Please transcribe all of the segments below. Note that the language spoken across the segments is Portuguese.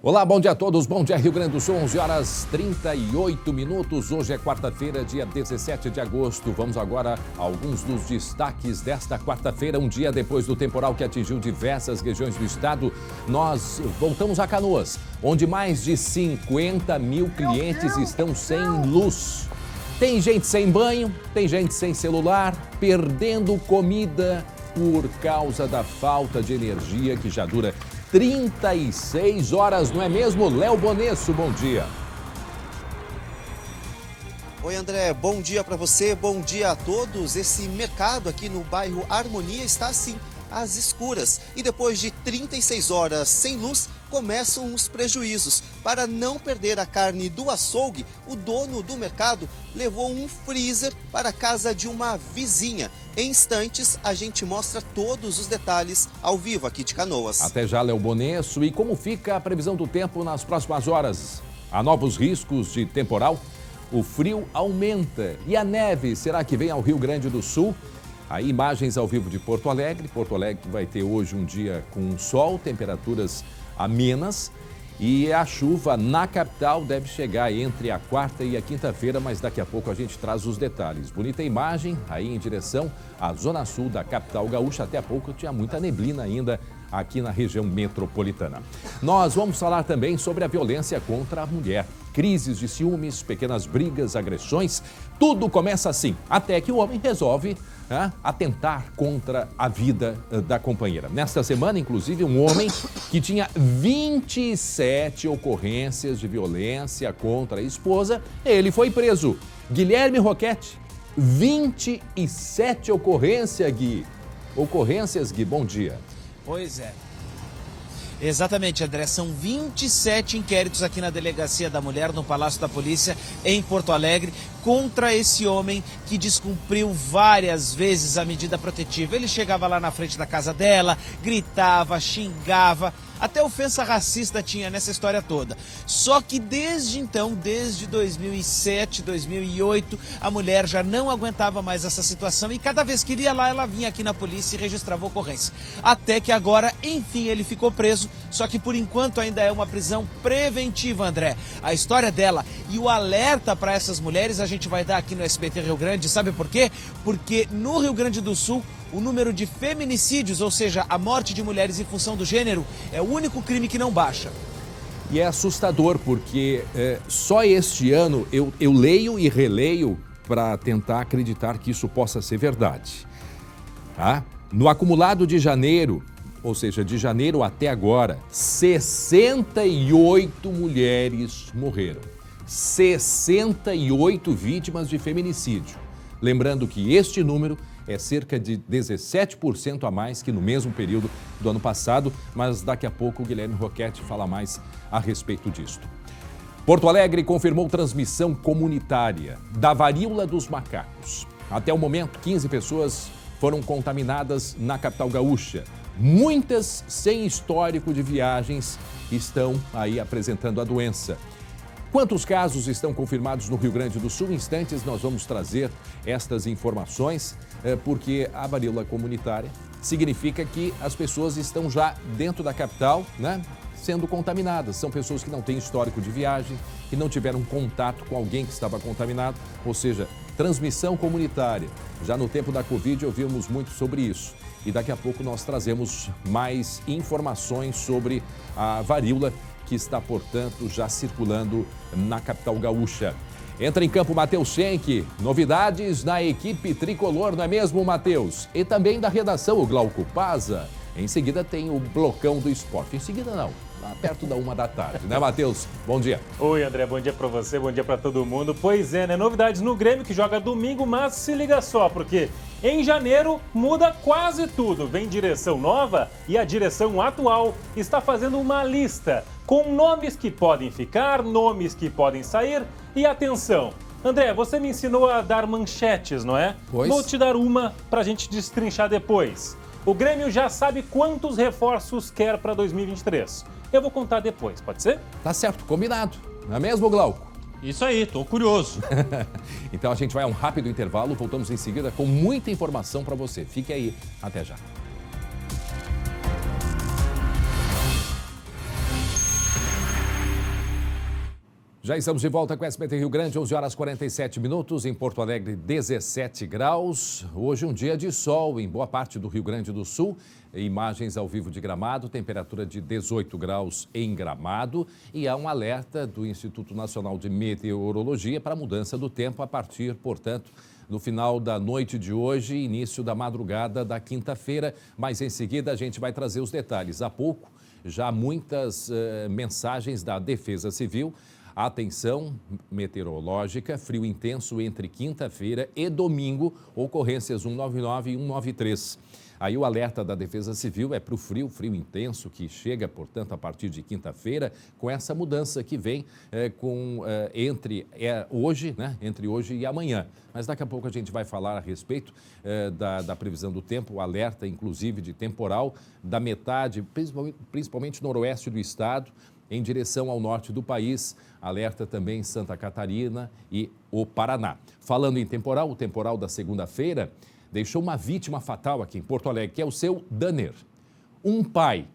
Olá, bom dia a todos, bom dia Rio Grande do Sul, 11h38. Hoje é quarta-feira, dia 17 de agosto. Vamos agora a alguns dos destaques desta quarta-feira, um dia depois do temporal que atingiu diversas regiões do estado. Nós voltamos a Canoas, onde mais de 50 mil clientes estão sem luz. Tem gente sem banho, tem gente sem celular, perdendo comida por causa da falta de energia que já dura 36 horas, não é mesmo? Léo Bonesso, bom dia. Oi André, bom dia para você, bom dia a todos. Esse mercado aqui no bairro Harmonia está assim, às escuras. E depois de 36 horas sem luz, começam os prejuízos. Para não perder a carne do açougue, o dono do mercado levou um freezer para a casa de uma vizinha. Em instantes, a gente mostra todos os detalhes ao vivo aqui de Canoas. Até já, Léo Bonesso. E como fica a previsão do tempo nas próximas horas? Há novos riscos de temporal? O frio aumenta. E a neve, será que vem ao Rio Grande do Sul? Aí, imagens ao vivo de Porto Alegre. Porto Alegre vai ter hoje um dia com sol, temperaturas amenas. E a chuva na capital deve chegar entre a quarta e a quinta-feira, mas daqui a pouco a gente traz os detalhes. Bonita imagem aí em direção à zona sul da capital gaúcha. Até há pouco tinha muita neblina ainda aqui na região metropolitana. Nós vamos falar também sobre a violência contra a mulher. Crises de ciúmes, pequenas brigas, agressões, tudo começa assim, até que o homem resolve atentar contra a vida da companheira. Nesta semana, inclusive, um homem que tinha 27 ocorrências de violência contra a esposa, ele foi preso. Guilherme Roquette, 27 ocorrências, Gui. Bom dia. Pois é. Exatamente, André. São 27 inquéritos aqui na Delegacia da Mulher, no Palácio da Polícia, em Porto Alegre, contra esse homem que descumpriu várias vezes a medida protetiva. Ele chegava lá na frente da casa dela, gritava, xingava, até ofensa racista tinha nessa história toda. Só que desde então, desde 2007, 2008, a mulher já não aguentava mais essa situação e cada vez que ia lá, ela vinha aqui na polícia e registrava a ocorrência. Até que agora, enfim, ele ficou preso, só que por enquanto ainda é uma prisão preventiva, André. A história dela e o alerta para essas mulheres a gente vai dar aqui no SBT Rio Grande, sabe por quê? Porque no Rio Grande do Sul, o número de feminicídios, ou seja, a morte de mulheres em função do gênero, é o único crime que não baixa. E é assustador porque só este ano eu leio e releio para tentar acreditar que isso possa ser verdade. No acumulado de janeiro, ou seja, de janeiro até agora, 68 mulheres morreram. 68 vítimas de feminicídio. Lembrando que este número é cerca de 17% a mais que no mesmo período do ano passado, mas daqui a pouco o Guilherme Roquette fala mais a respeito disso. Porto Alegre confirmou transmissão comunitária da varíola dos macacos. Até o momento, 15 pessoas foram contaminadas na capital gaúcha. Muitas sem histórico de viagens estão aí apresentando a doença. Quantos casos estão confirmados no Rio Grande do Sul? Em instantes nós vamos trazer estas informações, porque a varíola comunitária significa que as pessoas estão já dentro da capital, sendo contaminadas. São pessoas que não têm histórico de viagem, que não tiveram contato com alguém que estava contaminado, ou seja, transmissão comunitária. Já no tempo da Covid ouvimos muito sobre isso. E daqui a pouco nós trazemos mais informações sobre a varíola que está, portanto, já circulando na capital gaúcha. Entra em campo Matheus Schenck, novidades na equipe tricolor, não é mesmo, Matheus? E também da redação, o Glauco Paza. Em seguida tem o Blocão do Esporte. Em seguida não, lá perto da 13h, né, Matheus? Bom dia. Oi, André, bom dia pra você, bom dia pra todo mundo. Pois é, né, novidades no Grêmio que joga domingo, mas se liga só, porque em janeiro muda quase tudo. Vem direção nova e a direção atual está fazendo uma lista com nomes que podem ficar, nomes que podem sair e atenção. André, você me ensinou a dar manchetes, não é? Pois. Vou te dar uma pra gente destrinchar depois. O Grêmio já sabe quantos reforços quer para 2023. Eu vou contar depois, pode ser? Tá certo, combinado. Não é mesmo, Glauco? Isso aí, tô curioso. Então a gente vai a um rápido intervalo, voltamos em seguida com muita informação para você. Fique aí, até já. Já estamos de volta com o SBT Rio Grande, 11 horas 47 minutos, em Porto Alegre 17 graus. Hoje um dia de sol em boa parte do Rio Grande do Sul. Imagens ao vivo de Gramado, temperatura de 18 graus em Gramado. E há um alerta do Instituto Nacional de Meteorologia para a mudança do tempo a partir, portanto, no final da noite de hoje, início da madrugada da quinta-feira. Mas em seguida a gente vai trazer os detalhes. Há pouco, já muitas mensagens da Defesa Civil. Atenção meteorológica, frio intenso entre quinta-feira e domingo, ocorrências 199 e 193. Aí o alerta da Defesa Civil é para o frio intenso, que chega, portanto, a partir de quinta-feira, com essa mudança que vem entre hoje e amanhã. Mas daqui a pouco a gente vai falar a respeito da previsão do tempo, o alerta, inclusive, de temporal da metade, principalmente noroeste do estado, em direção ao norte do país, alerta também Santa Catarina e o Paraná. Falando em temporal, o temporal da segunda-feira deixou uma vítima fatal aqui em Porto Alegre, que é o seu Danner. Um pai,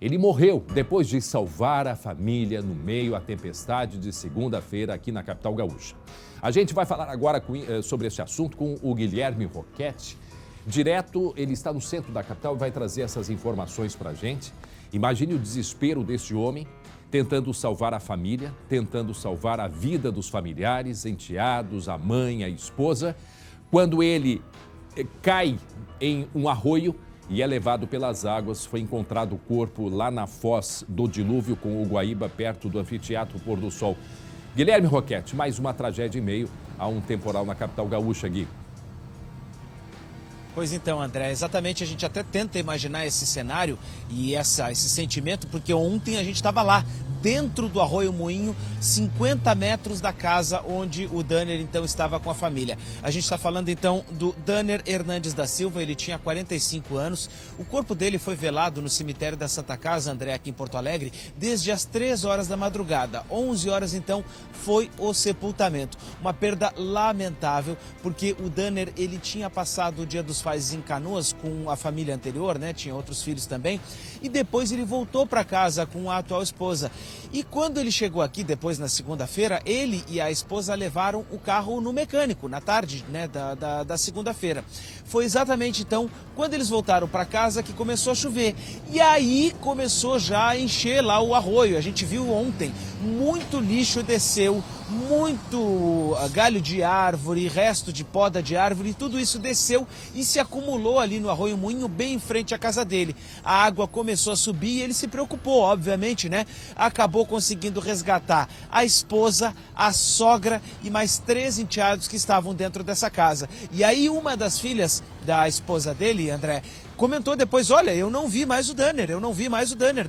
ele morreu depois de salvar a família no meio à tempestade de segunda-feira aqui na capital gaúcha. A gente vai falar agora sobre esse assunto com o Guilherme Roquete. Direto, ele está no centro da capital e vai trazer essas informações para a gente. Imagine o desespero desse homem, tentando salvar a família, tentando salvar a vida dos familiares, enteados, a mãe, a esposa, quando ele cai em um arroio e é levado pelas águas. Foi encontrado o corpo lá na foz do dilúvio com o Guaíba, perto do anfiteatro Pôr do Sol. Guilherme Roquete, mais uma tragédia em meio a um temporal na capital gaúcha, Gui. Pois então, André, exatamente, a gente até tenta imaginar esse cenário e esse sentimento, porque ontem a gente estava lá, dentro do Arroio Moinho, 50 metros da casa onde o Danner então estava com a família. A gente está falando então do Danner Hernandes da Silva, ele tinha 45 anos. O corpo dele foi velado no cemitério da Santa Casa, André, aqui em Porto Alegre, desde as 3 horas da madrugada. 11 horas então foi o sepultamento. Uma perda lamentável, porque o Danner, ele tinha passado o Dia dos Pais em Canoas com a família anterior, né? Tinha outros filhos também. E depois ele voltou para casa com a atual esposa. E quando ele chegou aqui, depois na segunda-feira, ele e a esposa levaram o carro no mecânico, na tarde, né, da segunda-feira. Foi exatamente então, quando eles voltaram para casa, que começou a chover. E aí começou já a encher lá o arroio. A gente viu ontem, muito lixo desceu, muito galho de árvore, resto de poda de árvore, tudo isso desceu e se acumulou ali no Arroio Moinho, bem em frente à casa dele. A água começou a subir e ele se preocupou, obviamente, né? Acabou conseguindo resgatar a esposa, a sogra e mais 3 enteados que estavam dentro dessa casa. E aí uma das filhas da esposa dele, André, comentou depois: olha, eu não vi mais o Danner,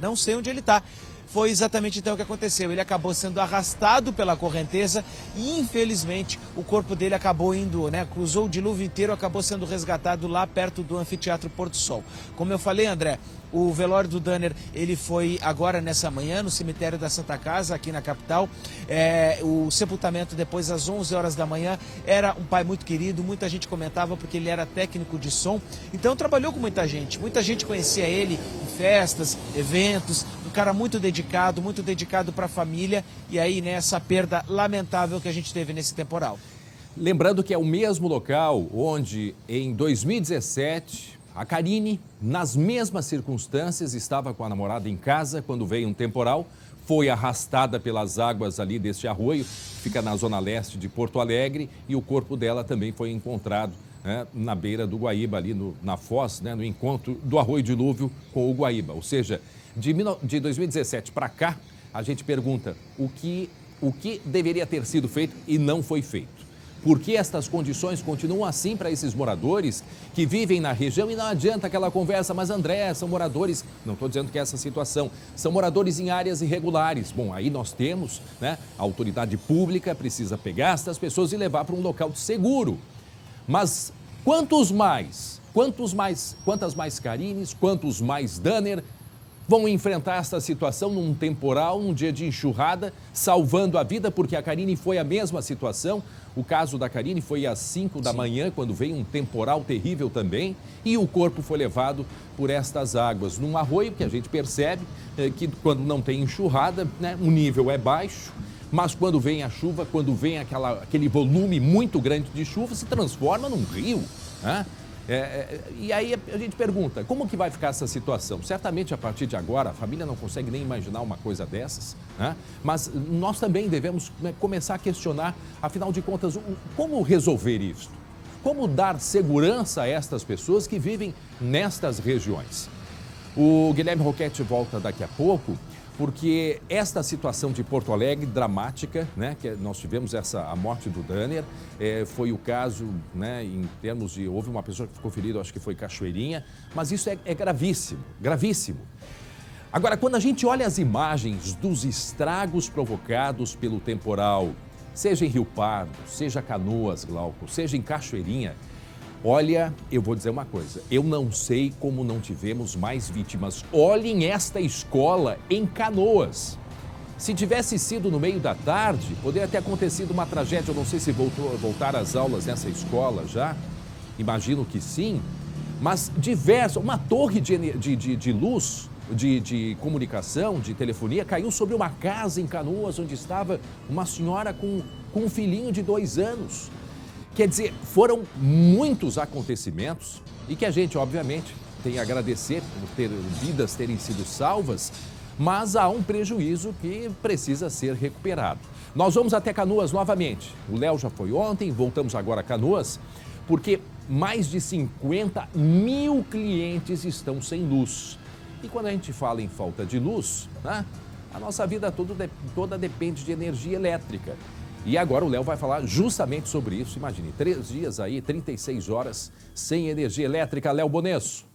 não sei onde ele está. Foi exatamente então o que aconteceu. Ele acabou sendo arrastado pela correnteza e, infelizmente, o corpo dele acabou indo, né? Cruzou o dilúvio inteiro, acabou sendo resgatado lá perto do anfiteatro Pôr do Sol. Como eu falei, André, o velório do Danner, ele foi agora nessa manhã no cemitério da Santa Casa, aqui na capital. O sepultamento depois às 11 horas da manhã. Era um pai muito querido, muita gente comentava porque ele era técnico de som. Então trabalhou com muita gente conhecia ele em festas, eventos. Um cara muito dedicado para a família. E aí, né, essa perda lamentável que a gente teve nesse temporal. Lembrando que é o mesmo local onde, em 2017, a Karine, nas mesmas circunstâncias, estava com a namorada em casa quando veio um temporal, foi arrastada pelas águas ali deste arroio, fica na zona leste de Porto Alegre, e o corpo dela também foi encontrado, né, na beira do Guaíba, ali na foz, né, no encontro do Arroio Dilúvio com o Guaíba. Ou seja, de 2017 para cá, a gente pergunta o que deveria ter sido feito e não foi feito. Por que estas condições continuam assim para esses moradores que vivem na região? E não adianta aquela conversa, mas André, são moradores, não estou dizendo que é essa situação, são moradores em áreas irregulares. Bom, aí nós temos, né, a autoridade pública precisa pegar essas pessoas e levar para um local seguro. Mas quantas mais Karines, quantos mais Danner vão enfrentar essa situação num temporal, num dia de enxurrada, salvando a vida, porque a Karine foi a mesma situação. O caso da Karine foi às 5 da manhã, quando veio um temporal terrível também, e o corpo foi levado por estas águas, num arroio que a gente percebe que quando não tem enxurrada, né, o nível é baixo, mas quando vem a chuva, quando vem aquele volume muito grande de chuva, se transforma num rio, né? E aí a gente pergunta, como que vai ficar essa situação? Certamente a partir de agora a família não consegue nem imaginar uma coisa dessas, né? Mas nós também devemos, né, começar a questionar, afinal de contas, como resolver isso? Como dar segurança a estas pessoas que vivem nestas regiões? O Guilherme Roquette volta daqui a pouco, porque esta situação de Porto Alegre, dramática, né, que nós tivemos a morte do Danner, foi o caso, né, em termos de, houve uma pessoa que ficou ferida, acho que foi Cachoeirinha, mas isso é gravíssimo, gravíssimo. Agora, quando a gente olha as imagens dos estragos provocados pelo temporal, seja em Rio Pardo, seja Canoas, Glauco, seja em Cachoeirinha, olha, eu vou dizer uma coisa, eu não sei como não tivemos mais vítimas. Olhem esta escola em Canoas. Se tivesse sido no meio da tarde, poderia ter acontecido uma tragédia. Eu não sei se voltar às aulas nessa escola já, imagino que sim. Mas uma torre de luz, de comunicação, de telefonia, caiu sobre uma casa em Canoas, onde estava uma senhora com um filhinho de 2 anos. Quer dizer, foram muitos acontecimentos e que a gente, obviamente, tem a agradecer por vidas terem sido salvas, mas há um prejuízo que precisa ser recuperado. Nós vamos até Canoas novamente. O Léo já foi ontem, voltamos agora a Canoas, porque mais de 50 mil clientes estão sem luz. E quando a gente fala em falta de luz, né, a nossa vida toda depende de energia elétrica. E agora o Léo vai falar justamente sobre isso. Imagine, 3 dias aí, 36 horas sem energia elétrica. Léo Bonesso.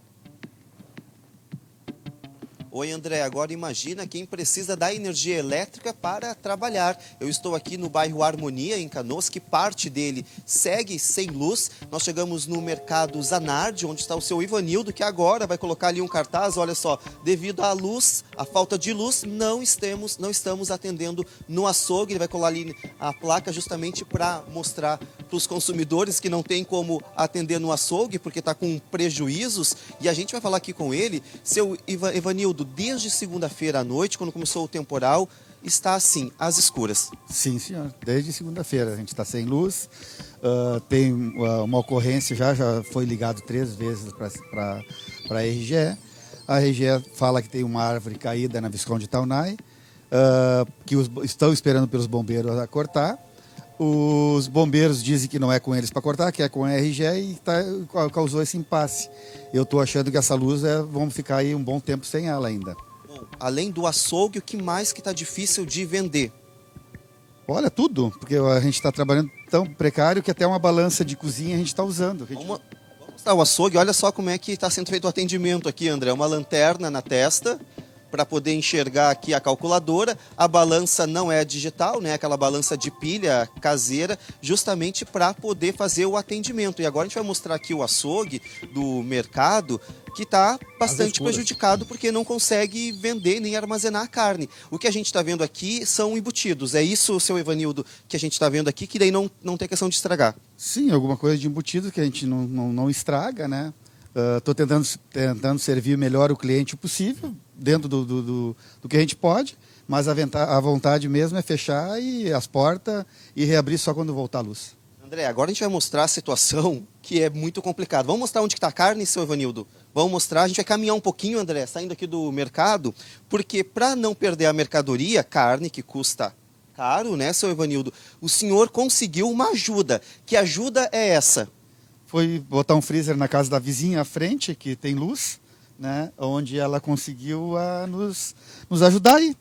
Oi, André. Agora imagina quem precisa da energia elétrica para trabalhar. Eu estou aqui no bairro Harmonia, em Canoas, que parte dele segue sem luz. Nós chegamos no mercado Zanardi, onde está o seu Ivanildo, que agora vai colocar ali um cartaz. Olha só, devido à luz, à falta de luz, não estamos atendendo no açougue. Ele vai colar ali a placa justamente para mostrar para os consumidores que não tem como atender no açougue, porque está com prejuízos. E a gente vai falar aqui com ele, seu Ivanildo, desde segunda-feira à noite, quando começou o temporal, está assim, às escuras. Sim, senhor. Desde segunda-feira a gente está sem luz. Tem uma ocorrência, já foi ligado 3 vezes para a RGE. A RGE fala que tem uma árvore caída na Visconde Taunay, que estão esperando pelos bombeiros a cortar. Os bombeiros dizem que não é com eles para cortar, que é com a RGE e causou esse impasse. Eu estou achando que essa luz vamos ficar aí um bom tempo sem ela ainda. Bom, além do açougue, o que mais que está difícil de vender? Olha, tudo, porque a gente está trabalhando tão precário que até uma balança de cozinha a gente está usando. Vamos mostrar o açougue, olha só como é que está sendo feito o atendimento aqui, André. Uma lanterna na testa, para poder enxergar aqui a calculadora. A balança não é digital, né? Aquela balança de pilha caseira, justamente para poder fazer o atendimento. E agora a gente vai mostrar aqui o açougue do mercado, que está bastante prejudicado porque não consegue vender nem armazenar a carne. O que a gente está vendo aqui são embutidos. É isso, seu Ivanildo, que a gente está vendo aqui, que daí não tem questão de estragar. Sim, alguma coisa de embutido que a gente não estraga, né? Estou tentando servir melhor o cliente possível, dentro do que a gente pode, mas a vontade mesmo é fechar as portas e reabrir só quando voltar a luz. André, agora a gente vai mostrar a situação que é muito complicada. Vamos mostrar onde está a carne, seu Ivanildo? Vamos mostrar, a gente vai caminhar um pouquinho, André, saindo aqui do mercado, porque para não perder a mercadoria, carne que custa caro, né, seu Ivanildo, o senhor conseguiu uma ajuda. Que ajuda é essa? Foi botar um freezer na casa da vizinha à frente, que tem luz, né, onde ela conseguiu nos ajudar aí.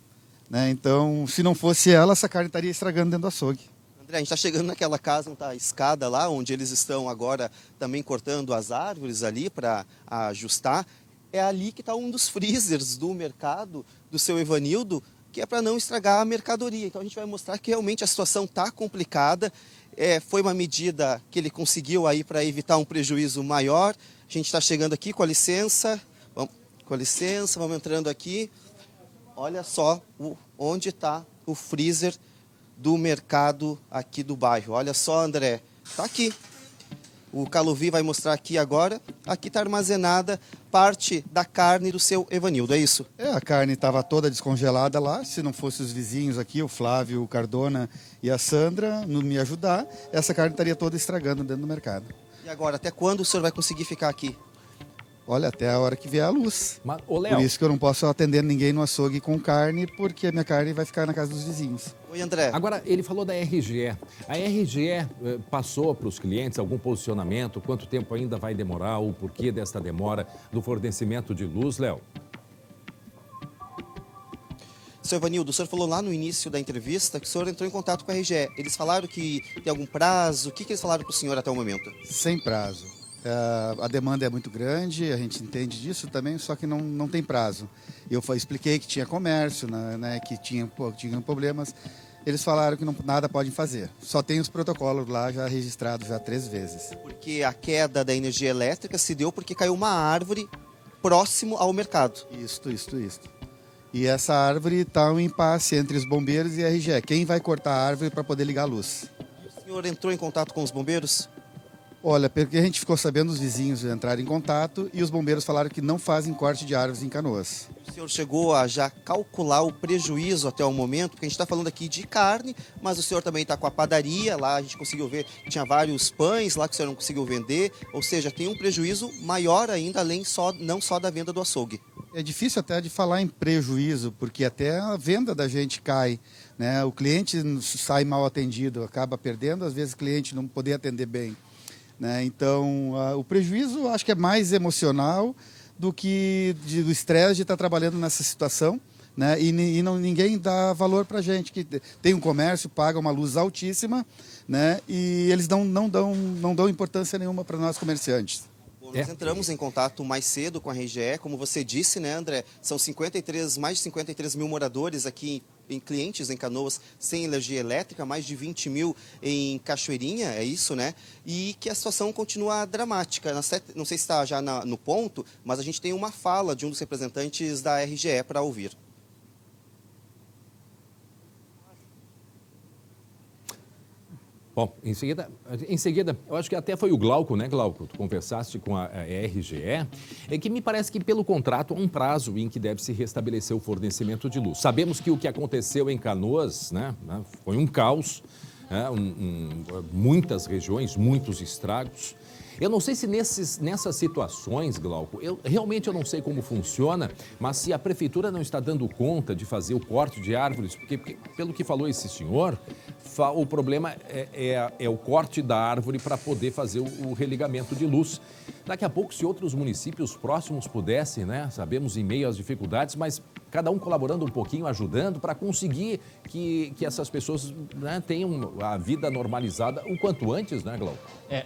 Né? Então, se não fosse ela, essa carne estaria estragando dentro do açougue. André, a gente está chegando naquela casa, onde está a escada lá, onde eles estão agora também cortando as árvores ali para ajustar. É ali que está um dos freezers do mercado do seu Ivanildo, que é para não estragar a mercadoria. Então a gente vai mostrar que realmente a situação está complicada. Foi uma medida que ele conseguiu aí para evitar um prejuízo maior. A gente está chegando aqui, com licença. Vamos entrando aqui. Olha só onde está o freezer do mercado aqui do bairro. Olha só, André, está aqui. O Caluvi vai mostrar aqui agora. Aqui está armazenada parte da carne do seu Evanildo, é isso? A carne estava toda descongelada lá. Se não fossem os vizinhos aqui, o Flávio, o Cardona e a Sandra, não me ajudar, essa carne estaria toda estragando dentro do mercado. E agora, até quando o senhor vai conseguir ficar aqui? Olha, até a hora que vier a luz. Mas, ô, Léo, Por isso que eu não posso atender ninguém no açougue com carne, porque a minha carne vai ficar na casa dos vizinhos. Oi, André. agora ele falou da RGE. A RGE passou para os clientes algum posicionamento? Quanto tempo ainda vai demorar? O porquê desta demora no fornecimento de luz, Léo? Seu Evanildo, o senhor falou lá no início da entrevista que o senhor entrou em contato com a RGE. Eles falaram que tem algum prazo? O que eles falaram para o senhor até o momento? Sem prazo. A demanda é muito grande, a gente entende disso também, só que não tem prazo. Eu expliquei que tinha comércio, né, que tinham problemas. Eles falaram que nada podem fazer. Só tem os protocolos lá já registrados já 3 vezes. Porque a queda da energia elétrica se deu porque caiu uma árvore próximo ao mercado. Isto. E essa árvore está um impasse entre os bombeiros e a RGE. Quem vai cortar a árvore para poder ligar a luz? O senhor entrou em contato com os bombeiros? Olha, porque a gente ficou sabendo, os vizinhos entraram em contato e os bombeiros falaram que não fazem corte de árvores em Canoas. O senhor chegou a já calcular o prejuízo até o momento? Porque a gente está falando aqui de carne, mas o senhor também está com a padaria, lá a gente conseguiu ver que tinha vários pães lá que o senhor não conseguiu vender, ou seja, tem um prejuízo maior ainda, não só da venda do açougue. É difícil até de falar em prejuízo, porque até a venda da gente cai, né? O cliente sai mal atendido, acaba perdendo, às vezes o cliente não poder atender bem. Né? Então, o prejuízo acho que é mais emocional do que do estresse de estar trabalhando nessa situação, né? E ninguém dá valor para a gente, que tem um comércio, paga uma luz altíssima, né? E eles não dão importância nenhuma para nós comerciantes. Nós entramos em contato mais cedo com a RGE, como você disse, né, André? São mais de 53 mil moradores aqui em clientes em Canoas sem energia elétrica, mais de 20 mil em Cachoeirinha, é isso, né? E que a situação continua dramática. Não sei se está já no ponto, mas a gente tem uma fala de um dos representantes da RGE para ouvir. Bom, em seguida, eu acho que até foi o Glauco, né, Glauco? Tu conversaste com a RGE, que me parece que pelo contrato há um prazo em que deve se restabelecer o fornecimento de luz. Sabemos que o que aconteceu em Canoas, né, foi um caos, muitas regiões, muitos estragos. Eu não sei se nessas situações, Glauco, realmente eu não sei como funciona, mas se a prefeitura não está dando conta de fazer o corte de árvores, porque pelo que falou esse senhor, o problema é o corte da árvore para poder fazer o religamento de luz. Daqui a pouco, se outros municípios próximos pudessem, né, sabemos em meio às dificuldades, mas cada um colaborando um pouquinho, ajudando para conseguir que essas pessoas, né, tenham a vida normalizada o quanto antes, né, Glauco?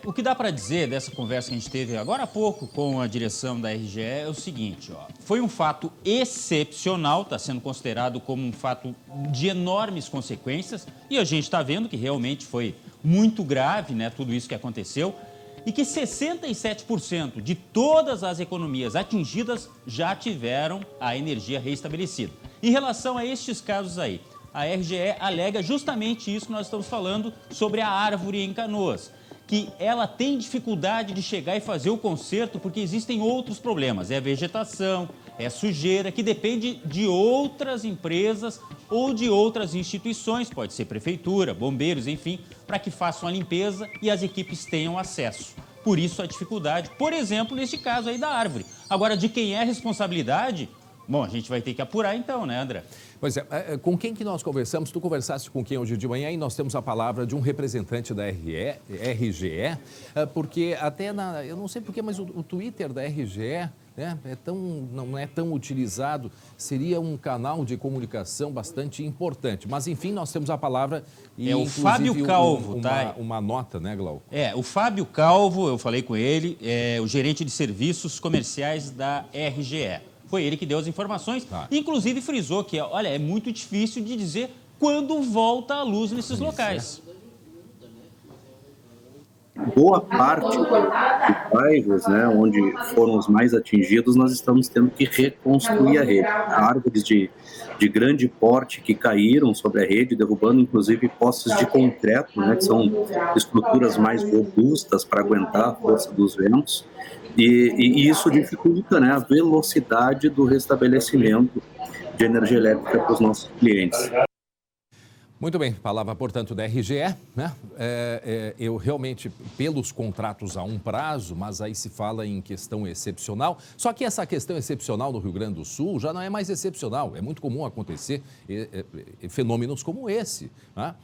O que dá para dizer dessa conversa que a gente teve agora há pouco com a direção da RGE é o seguinte, foi um fato excepcional, está sendo considerado como um fato de enormes consequências e a gente está vendo que realmente foi muito grave, né, tudo isso que aconteceu e que 67% de todas as economias atingidas já tiveram a energia restabelecida. Em relação a estes casos aí, a RGE alega justamente isso que nós estamos falando sobre a árvore em Canoas, que ela tem dificuldade de chegar e fazer o conserto porque existem outros problemas, é a vegetação, é a sujeira, que depende de outras empresas ou de outras instituições, pode ser prefeitura, bombeiros, enfim, para que façam a limpeza e as equipes tenham acesso. Por isso a dificuldade, por exemplo, neste caso aí da árvore. Agora, de quem é a responsabilidade? Bom, a gente vai ter que apurar então, né, André? Pois é, com quem que nós conversamos? Tu conversaste com quem hoje de manhã e nós temos a palavra de um representante da RGE, porque até eu não sei porquê, mas o Twitter da RGE, né, não é tão utilizado, seria um canal de comunicação bastante importante. Mas, enfim, nós temos a palavra e, o Fábio Calvo, uma nota, né, Glauco? O Fábio Calvo, eu falei com ele, é o gerente de serviços comerciais da RGE. Foi ele que deu as informações, inclusive frisou que, olha, é muito difícil de dizer quando volta a luz nesses locais. boa parte dos bairros, né, onde foram os mais atingidos, nós estamos tendo que reconstruir a rede. Há árvores de grande porte que caíram sobre a rede, derrubando inclusive postes de concreto, né, que são estruturas mais robustas para aguentar a força dos ventos, e isso dificulta, né, a velocidade do restabelecimento de energia elétrica para os nossos clientes. Muito bem, palavra, portanto, da RGE, né? Eu realmente, pelos contratos há um prazo, mas aí se fala em questão excepcional. Só que essa questão excepcional no Rio Grande do Sul já não é mais excepcional. É muito comum acontecer fenômenos como esse, né?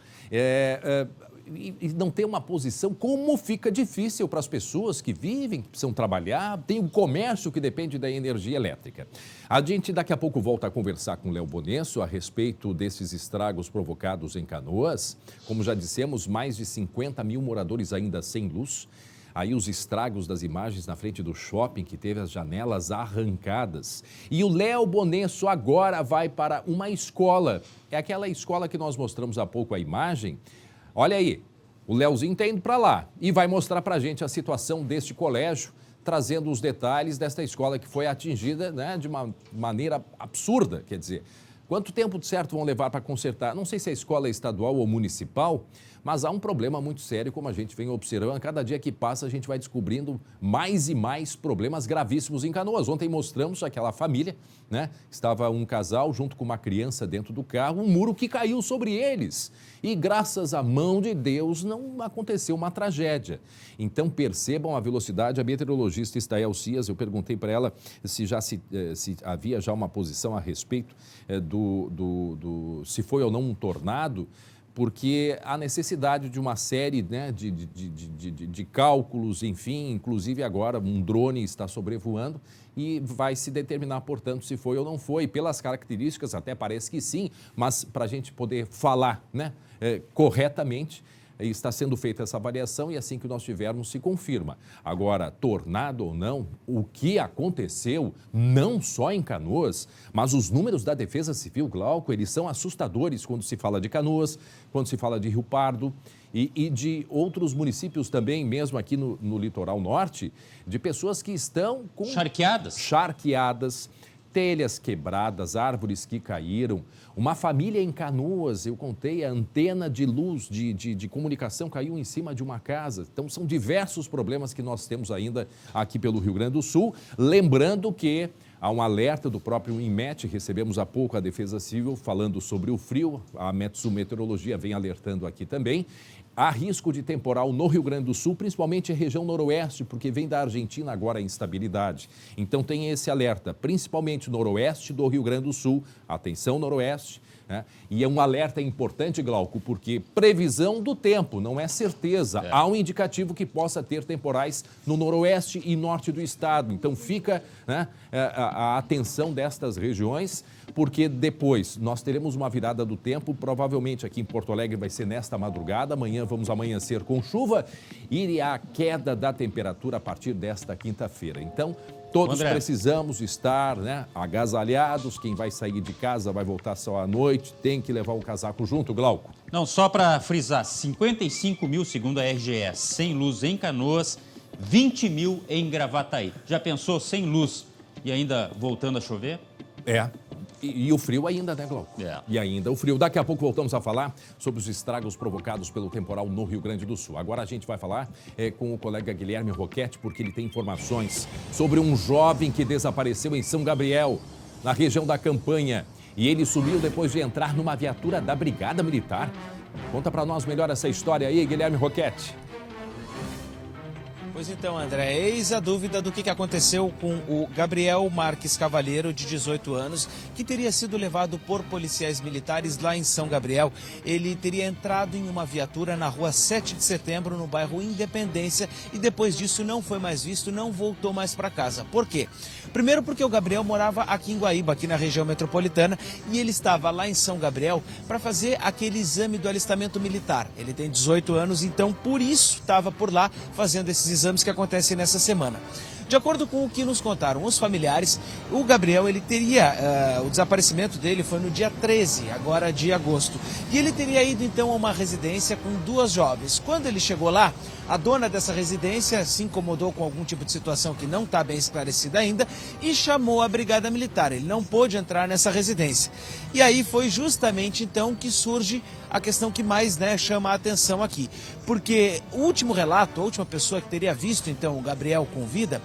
E não ter uma posição, como fica difícil para as pessoas que vivem, que precisam trabalhar, tem o comércio que depende da energia elétrica. A gente daqui a pouco volta a conversar com o Léo Bonesso a respeito desses estragos provocados em Canoas. Como já dissemos, mais de 50 mil moradores ainda sem luz. Aí os estragos das imagens na frente do shopping que teve as janelas arrancadas. E o Léo Bonesso agora vai para uma escola. É aquela escola que nós mostramos há pouco a imagem. Olha aí, o Léozinho está indo para lá e vai mostrar para a gente a situação deste colégio, trazendo os detalhes desta escola que foi atingida, né, de uma maneira absurda. Quer dizer, quanto tempo de certo vão levar para consertar? Não sei se é escola estadual ou municipal, mas há um problema muito sério, como a gente vem observando. Cada dia que passa, a gente vai descobrindo mais e mais problemas gravíssimos em Canoas. Ontem mostramos aquela família, né? Estava um casal junto com uma criança dentro do carro, um muro que caiu sobre eles. E graças à mão de Deus não aconteceu uma tragédia. Então percebam a velocidade. A meteorologista Estael Cias, eu perguntei para ela se havia já uma posição a respeito se foi ou não um tornado, porque há necessidade de uma série, né, de cálculos, enfim, inclusive agora um drone está sobrevoando e vai se determinar, portanto, se foi ou não foi. Pelas características, até parece que sim, mas para a gente poder falar, né, corretamente, está sendo feita essa avaliação e assim que nós tivermos se confirma. Agora, tornado ou não, o que aconteceu, não só em Canoas, mas os números da Defesa Civil, Glauco, eles são assustadores quando se fala de Canoas, quando se fala de Rio Pardo e de outros municípios também, mesmo aqui no litoral norte, de pessoas que estão com... Charqueadas, telhas quebradas, árvores que caíram. Uma família em Canoas, eu contei, a antena de luz de comunicação caiu em cima de uma casa. Então, são diversos problemas que nós temos ainda aqui pelo Rio Grande do Sul. Lembrando que há um alerta do próprio INMET, recebemos há pouco a Defesa Civil falando sobre o frio, a Metsu Meteorologia vem alertando aqui também. Há risco de temporal no Rio Grande do Sul, principalmente a região noroeste, porque vem da Argentina agora a instabilidade. Então tem esse alerta, principalmente noroeste do Rio Grande do Sul. Atenção, noroeste. Né? E é um alerta importante, Glauco, porque previsão do tempo, não é certeza. Há um indicativo que possa ter temporais no noroeste e norte do estado. Então fica, né, a atenção destas regiões, porque depois nós teremos uma virada do tempo, provavelmente aqui em Porto Alegre vai ser nesta madrugada, amanhã vamos amanhecer com chuva e a queda da temperatura a partir desta quinta-feira. Então, todos precisamos estar, né, agasalhados. Quem vai sair de casa vai voltar só à noite, tem que levar o casaco junto, Glauco. Não, só para frisar, 55 mil, segundo a RGE, sem luz em Canoas, 20 mil em Gravataí. Já pensou sem luz e ainda voltando a chover? E o frio ainda, né, Glauco? E ainda o frio. Daqui a pouco voltamos a falar sobre os estragos provocados pelo temporal no Rio Grande do Sul. Agora a gente vai falar com o colega Guilherme Roquette, porque ele tem informações sobre um jovem que desapareceu em São Gabriel, na região da Campanha. E ele sumiu depois de entrar numa viatura da Brigada Militar. Conta pra nós melhor essa história aí, Guilherme Roquette. Pois então, André, eis a dúvida do que aconteceu com o Gabriel Marques Cavalheiro, de 18 anos, que teria sido levado por policiais militares lá em São Gabriel. Ele teria entrado em uma viatura na rua 7 de setembro, no bairro Independência, e depois disso não foi mais visto, não voltou mais para casa. Por quê? Primeiro porque o Gabriel morava aqui em Guaíba, aqui na região metropolitana, e ele estava lá em São Gabriel para fazer aquele exame do alistamento militar. Ele tem 18 anos, então por isso estava por lá fazendo esses exames que acontecem nessa semana. De acordo com o que nos contaram os familiares, o Gabriel, ele teria, o desaparecimento dele foi no dia 13, agora de agosto. E ele teria ido então a uma residência com 2 jovens. Quando ele chegou lá, a dona dessa residência se incomodou com algum tipo de situação que não está bem esclarecida ainda e chamou a Brigada Militar. Ele não pôde entrar nessa residência. E aí foi justamente então que surge a questão que mais chama a atenção aqui. Porque o último relato, a última pessoa que teria visto então o Gabriel com vida,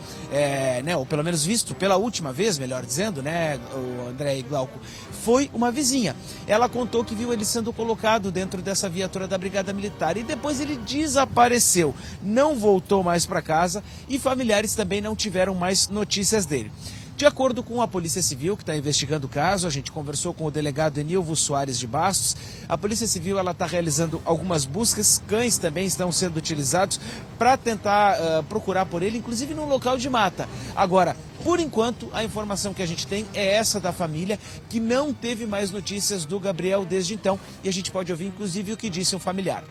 ou pelo menos visto pela última vez, melhor dizendo, o André e Glauco, foi uma vizinha. Ela contou que viu ele sendo colocado dentro dessa viatura da Brigada Militar e depois ele desapareceu, não voltou mais para casa e familiares também não tiveram mais notícias dele. De acordo com a Polícia Civil, que está investigando o caso, a gente conversou com o delegado Enilvo Soares de Bastos. A Polícia Civil está realizando algumas buscas, cães também estão sendo utilizados para tentar procurar por ele, inclusive no local de mata. Agora, por enquanto, a informação que a gente tem é essa da família, que não teve mais notícias do Gabriel desde então. E a gente pode ouvir, inclusive, o que disse um familiar.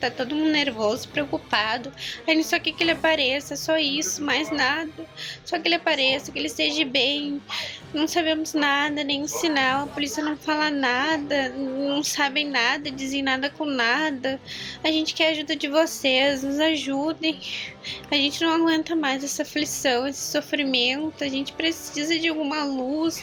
Tá todo mundo nervoso, preocupado. A gente só quer que ele apareça, só isso, mais nada. Só que ele apareça, que ele esteja bem. Não sabemos nada, nenhum sinal. A polícia não fala nada, não sabem nada, dizem nada com nada. A gente quer a ajuda de vocês, nos ajudem. A gente não aguenta mais essa aflição, esse sofrimento. A gente precisa de alguma luz,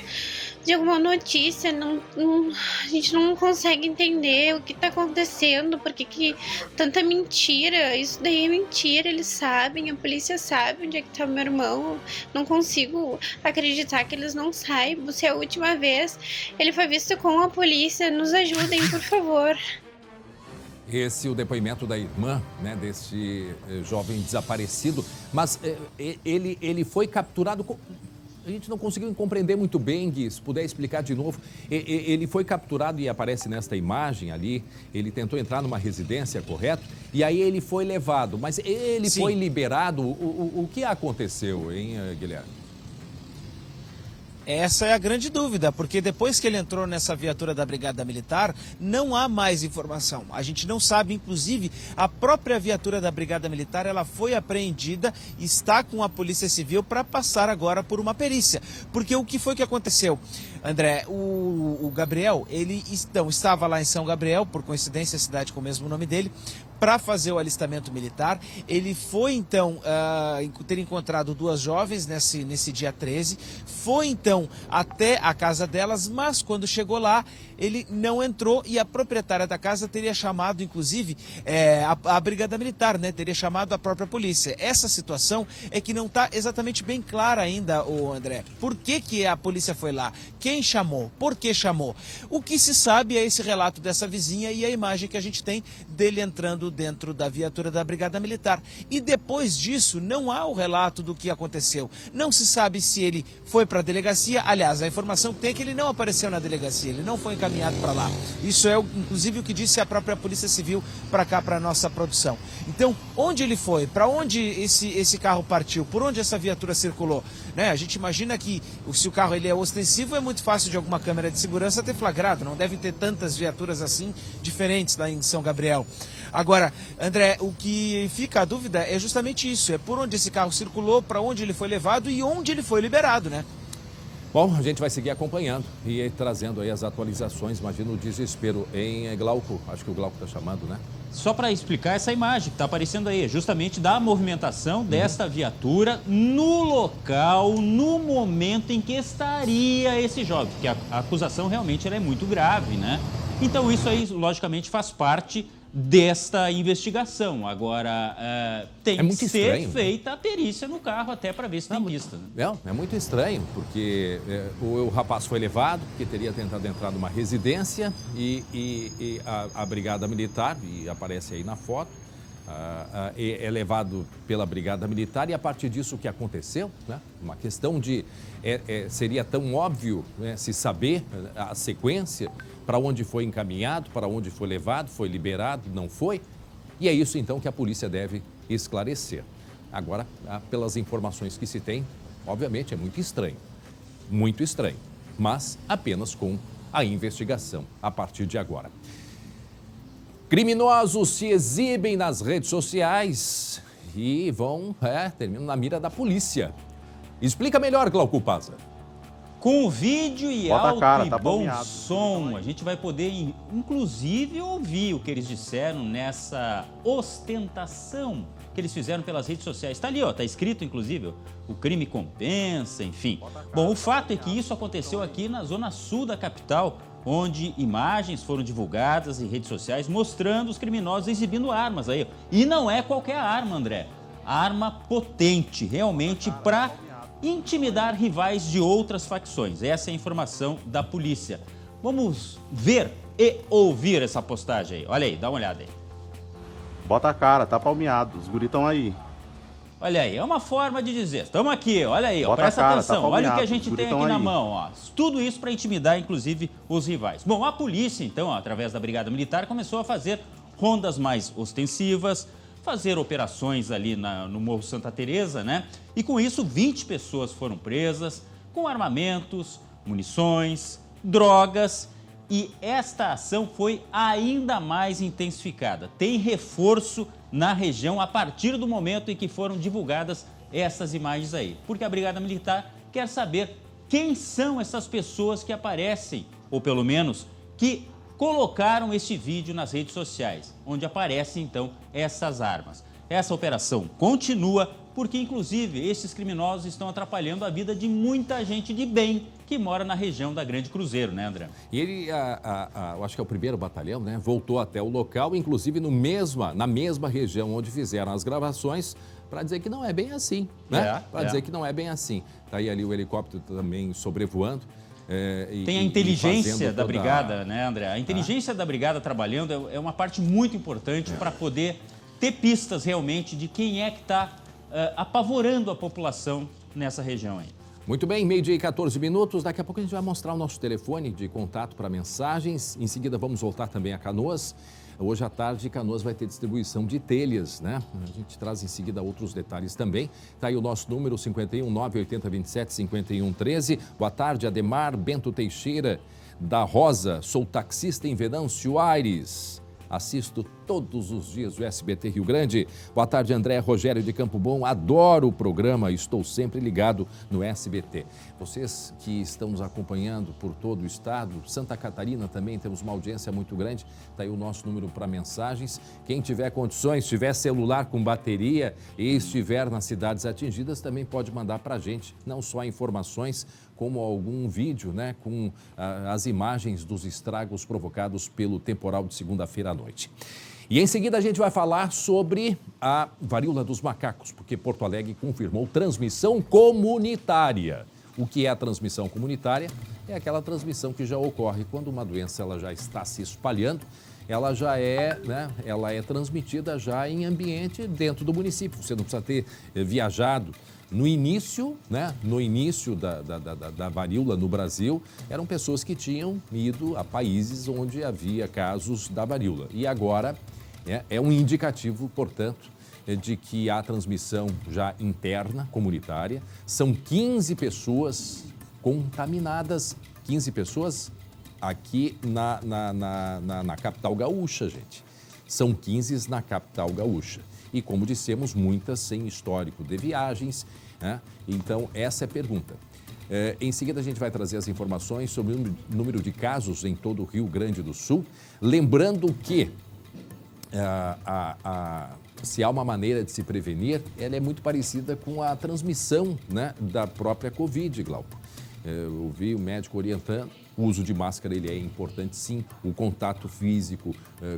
de alguma notícia. A gente não consegue entender o que está acontecendo, porque que tanta mentira. Isso daí é mentira, eles sabem, a polícia sabe onde é que tá meu irmão. Não consigo acreditar que eles não saibam. Se é a última vez ele foi visto com a polícia, nos ajudem, por favor. Esse é o depoimento da irmã, desse jovem desaparecido, mas ele foi capturado... A gente não conseguiu compreender muito bem, Gui, se puder explicar de novo. Ele foi capturado e aparece nesta imagem ali, ele tentou entrar numa residência, correto? E aí ele foi levado, mas ele Sim. foi liberado. O que aconteceu, hein, Guilherme? Essa é a grande dúvida, porque depois que ele entrou nessa viatura da Brigada Militar, não há mais informação. A gente não sabe, inclusive, a própria viatura da Brigada Militar, ela foi apreendida, está com a Polícia Civil para passar agora por uma perícia. Porque o que foi que aconteceu? André, o Gabriel, ele estava lá em São Gabriel, por coincidência, a cidade com o mesmo nome dele, para fazer o alistamento militar. Ele foi, então, ter encontrado 2 jovens nesse dia 13, foi, então, até a casa delas, mas quando chegou lá, ele não entrou e a proprietária da casa teria chamado, inclusive, a Brigada Militar, teria chamado a própria polícia. Essa situação é que não está exatamente bem clara ainda, André. Por que a polícia foi lá? Quem chamou? Por que chamou? O que se sabe é esse relato dessa vizinha e a imagem que a gente tem dele entrando dentro da viatura da Brigada Militar. E depois disso, não há o relato do que aconteceu. Não se sabe se ele foi para a delegacia. Aliás, a informação que tem é que ele não apareceu na delegacia, ele não foi encaminhado para lá. Isso é, inclusive, o que disse a própria Polícia Civil para cá, para a nossa produção. Então, onde ele foi? Para onde esse carro partiu? Por onde essa viatura circulou? A gente imagina que, se o carro ele é ostensivo, é muito fácil de alguma câmera de segurança ter flagrado. Não devem ter tantas viaturas assim, diferentes lá em São Gabriel. Agora, André, o que fica a dúvida é justamente isso, é por onde esse carro circulou, para onde ele foi levado e onde ele foi liberado, Bom, a gente vai seguir acompanhando e trazendo aí as atualizações. Imagina o desespero em Glauco. Acho que o Glauco está chamando, Só para explicar essa imagem que está aparecendo aí, justamente da movimentação desta viatura no local, no momento em que estaria esse jovem, porque a acusação realmente ela é muito grave, Então isso aí, logicamente, faz parte desta investigação. Agora, tem que ser feita a perícia no carro até para ver se tem pista. É muito estranho, porque o rapaz foi levado, porque teria tentado entrar numa residência e a Brigada Militar, e aparece aí na foto, é levado pela Brigada Militar e a partir disso o que aconteceu, uma questão de... seria tão óbvio se saber a sequência, para onde foi encaminhado, para onde foi levado, foi liberado, não foi. E é isso então que a polícia deve esclarecer. Agora, pelas informações que se tem, obviamente é muito estranho, mas apenas com a investigação a partir de agora. Criminosos se exibem nas redes sociais e terminam na mira da polícia. Explica melhor, Glauco Paza. Com vídeo e Bota a alto cara, e tá bom palmeado. som, a gente vai poder, inclusive, ouvir o que eles disseram nessa ostentação que eles fizeram pelas redes sociais. Está ali, ó, tá escrito, inclusive, o crime compensa, enfim. Bom, o fato é que isso aconteceu aqui na zona sul da capital, onde imagens foram divulgadas em redes sociais mostrando os criminosos exibindo armas aí. E não é qualquer arma, André. Arma potente, realmente, para intimidar rivais de outras facções. Essa é a informação da polícia. Vamos ver e ouvir essa postagem aí. Olha aí, dá uma olhada aí. Bota a cara, tá palmeado. Os guris estão aí. Olha aí, é uma forma de dizer. Estamos aqui, olha aí, ó, Bota presta a cara, atenção. tá Olha o que a palmeado, gente os tem guri aqui tão na aí. mão, ó. Tudo isso para intimidar, inclusive, os rivais. Bom, a polícia, então, ó, através da Brigada Militar, começou a fazer rondas mais ostensivas, fazer operações ali no Morro Santa Teresa, né? E com isso, 20 pessoas foram presas, com armamentos, munições, drogas. E esta ação foi ainda mais intensificada. Tem reforço na região a partir do momento em que foram divulgadas essas imagens aí. Porque a Brigada Militar quer saber quem são essas pessoas que aparecem, ou pelo menos que colocaram este vídeo nas redes sociais, onde aparecem então essas armas. Essa operação continua porque, inclusive, esses criminosos estão atrapalhando a vida de muita gente de bem que mora na região da Grande Cruzeiro, né, André? E ele, eu acho que é o 1º Batalhão, né? Voltou até o local, inclusive na mesma região onde fizeram as gravações, para dizer que não é bem assim, né? Para dizer que não é bem assim. Tá aí ali o helicóptero também sobrevoando. Tem a inteligência da brigada, né, André? A inteligência da brigada trabalhando é uma parte muito importante para poder ter pistas realmente de quem é que está apavorando a população nessa região aí. Muito bem, 12h e 14 minutos. Daqui a pouco a gente vai mostrar o nosso telefone de contato para mensagens. Em seguida vamos voltar também a Canoas. Hoje à tarde, Canoas vai ter distribuição de telhas, né? A gente traz em seguida outros detalhes também. Está aí o nosso número, 51 980 27 51 13. Boa tarde, Ademar Bento Teixeira da Rosa. Sou taxista em Venâncio Aires. Assisto todos os dias o SBT Rio Grande. Boa tarde, André Rogério de Campo Bom. Adoro o programa, estou sempre ligado no SBT. Vocês que estão nos acompanhando por todo o estado, Santa Catarina também temos uma audiência muito grande. Está aí o nosso número para mensagens. Quem tiver condições, tiver celular com bateria e estiver nas cidades atingidas, também pode mandar para a gente, não só informações, como algum vídeo, né, com as imagens dos estragos provocados pelo temporal de segunda-feira à noite. E em seguida a gente vai falar sobre a varíola dos macacos, porque Porto Alegre confirmou transmissão comunitária. O que é a transmissão comunitária? É aquela transmissão que já ocorre quando uma doença ela já está se espalhando, ela já ela é transmitida já em ambiente dentro do município. Você não precisa ter viajado. No início, da varíola no Brasil, eram pessoas que tinham ido a países onde havia casos da varíola. E agora é um indicativo, portanto, de que há transmissão já interna, comunitária. São 15 pessoas contaminadas, 15 pessoas aqui na capital gaúcha, gente. São 15 na capital gaúcha. E, como dissemos, muitas sem histórico de viagens, né? Então, essa é a pergunta. Em seguida, a gente vai trazer as informações sobre o número de casos em todo o Rio Grande do Sul. Lembrando que se há uma maneira de se prevenir, ela é muito parecida com a transmissão, né, da própria Covid, Glauco. Eu ouvi o médico orientando. O uso de máscara ele é importante, sim, o contato físico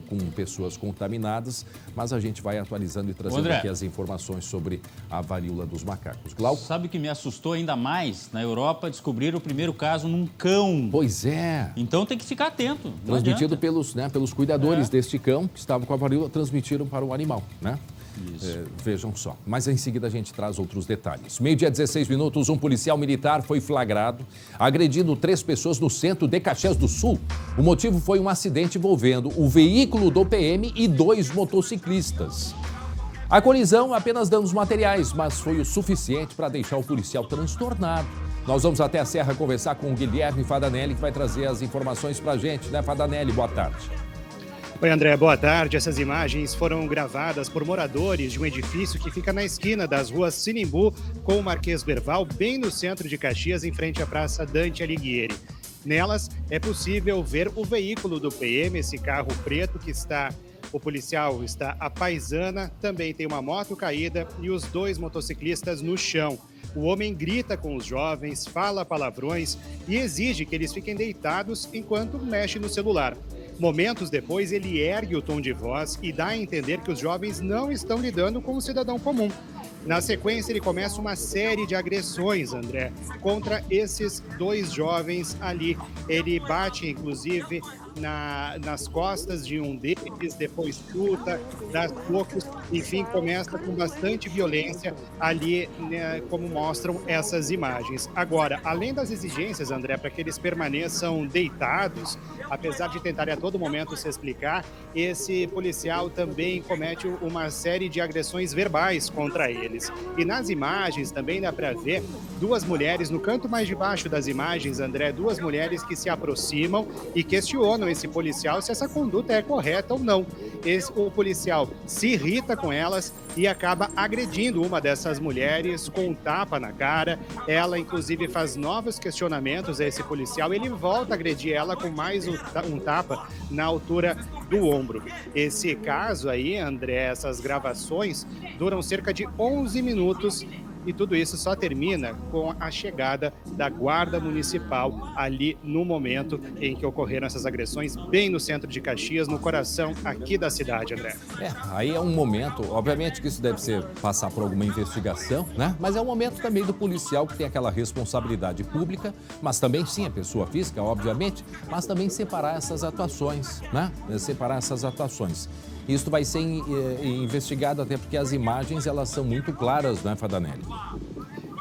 com pessoas contaminadas, mas a gente vai atualizando e trazendo aqui as informações sobre a varíola dos macacos. Glauco? Sabe o que me assustou ainda mais? Na Europa descobriram o primeiro caso num cão. Pois é. Então tem que ficar atento. Transmitido pelos cuidadores deste cão que estava com a varíola, transmitiram para o animal, né? Vejam só. Mas em seguida a gente traz outros detalhes. 12h16 minutos, um policial militar foi flagrado agredindo 3 pessoas no centro de Caxias do Sul. O motivo foi um acidente envolvendo o veículo do PM e 2 motociclistas. A colisão apenas danos materiais, mas foi o suficiente para deixar o policial transtornado. Nós vamos até a Serra conversar com o Guilherme Fadanelli, que vai trazer as informações para a gente, né, Fadanelli? Boa tarde. Oi, André, boa tarde. Essas imagens foram gravadas por moradores de um edifício que fica na esquina das ruas Sinimbu com o Marquês Berval, bem no centro de Caxias, em frente à Praça Dante Alighieri. Nelas é possível ver o veículo do PM, esse carro preto que o policial está à paisana, também tem uma moto caída e os 2 motociclistas no chão. O homem grita com os jovens, fala palavrões e exige que eles fiquem deitados enquanto mexe no celular. Momentos depois, ele ergue o tom de voz e dá a entender que os jovens não estão lidando com o cidadão comum. Na sequência, ele começa uma série de agressões, André, contra esses 2 jovens ali. Ele bate, inclusive, nas costas de um deles, depois chuta, dá socos, enfim, começa com bastante violência ali, né, como mostram essas imagens. Agora, além das exigências, André, para que eles permaneçam deitados, apesar de tentarem a todo momento se explicar, esse policial também comete uma série de agressões verbais contra eles. E nas imagens também dá para ver 2 mulheres, no canto mais de baixo das imagens, André, 2 mulheres que se aproximam e questionam esse policial se essa conduta é correta ou não. O policial se irrita com elas e acaba agredindo uma dessas mulheres com um tapa na cara. Ela, inclusive, faz novos questionamentos a esse policial. Ele volta a agredir ela com mais um tapa na altura do ombro. Esse caso aí, André, essas gravações duram cerca de 11 minutos. E tudo isso só termina com a chegada da Guarda Municipal ali no momento em que ocorreram essas agressões, bem no centro de Caxias, no coração aqui da cidade, André. Aí é um momento, obviamente que isso deve ser passar por alguma investigação, né? Mas é um momento também do policial que tem aquela responsabilidade pública, mas também sim a pessoa física, obviamente, mas também separar essas atuações, né? Separar essas atuações. Isso vai ser investigado até porque as imagens elas são muito claras, né, Fadanelli?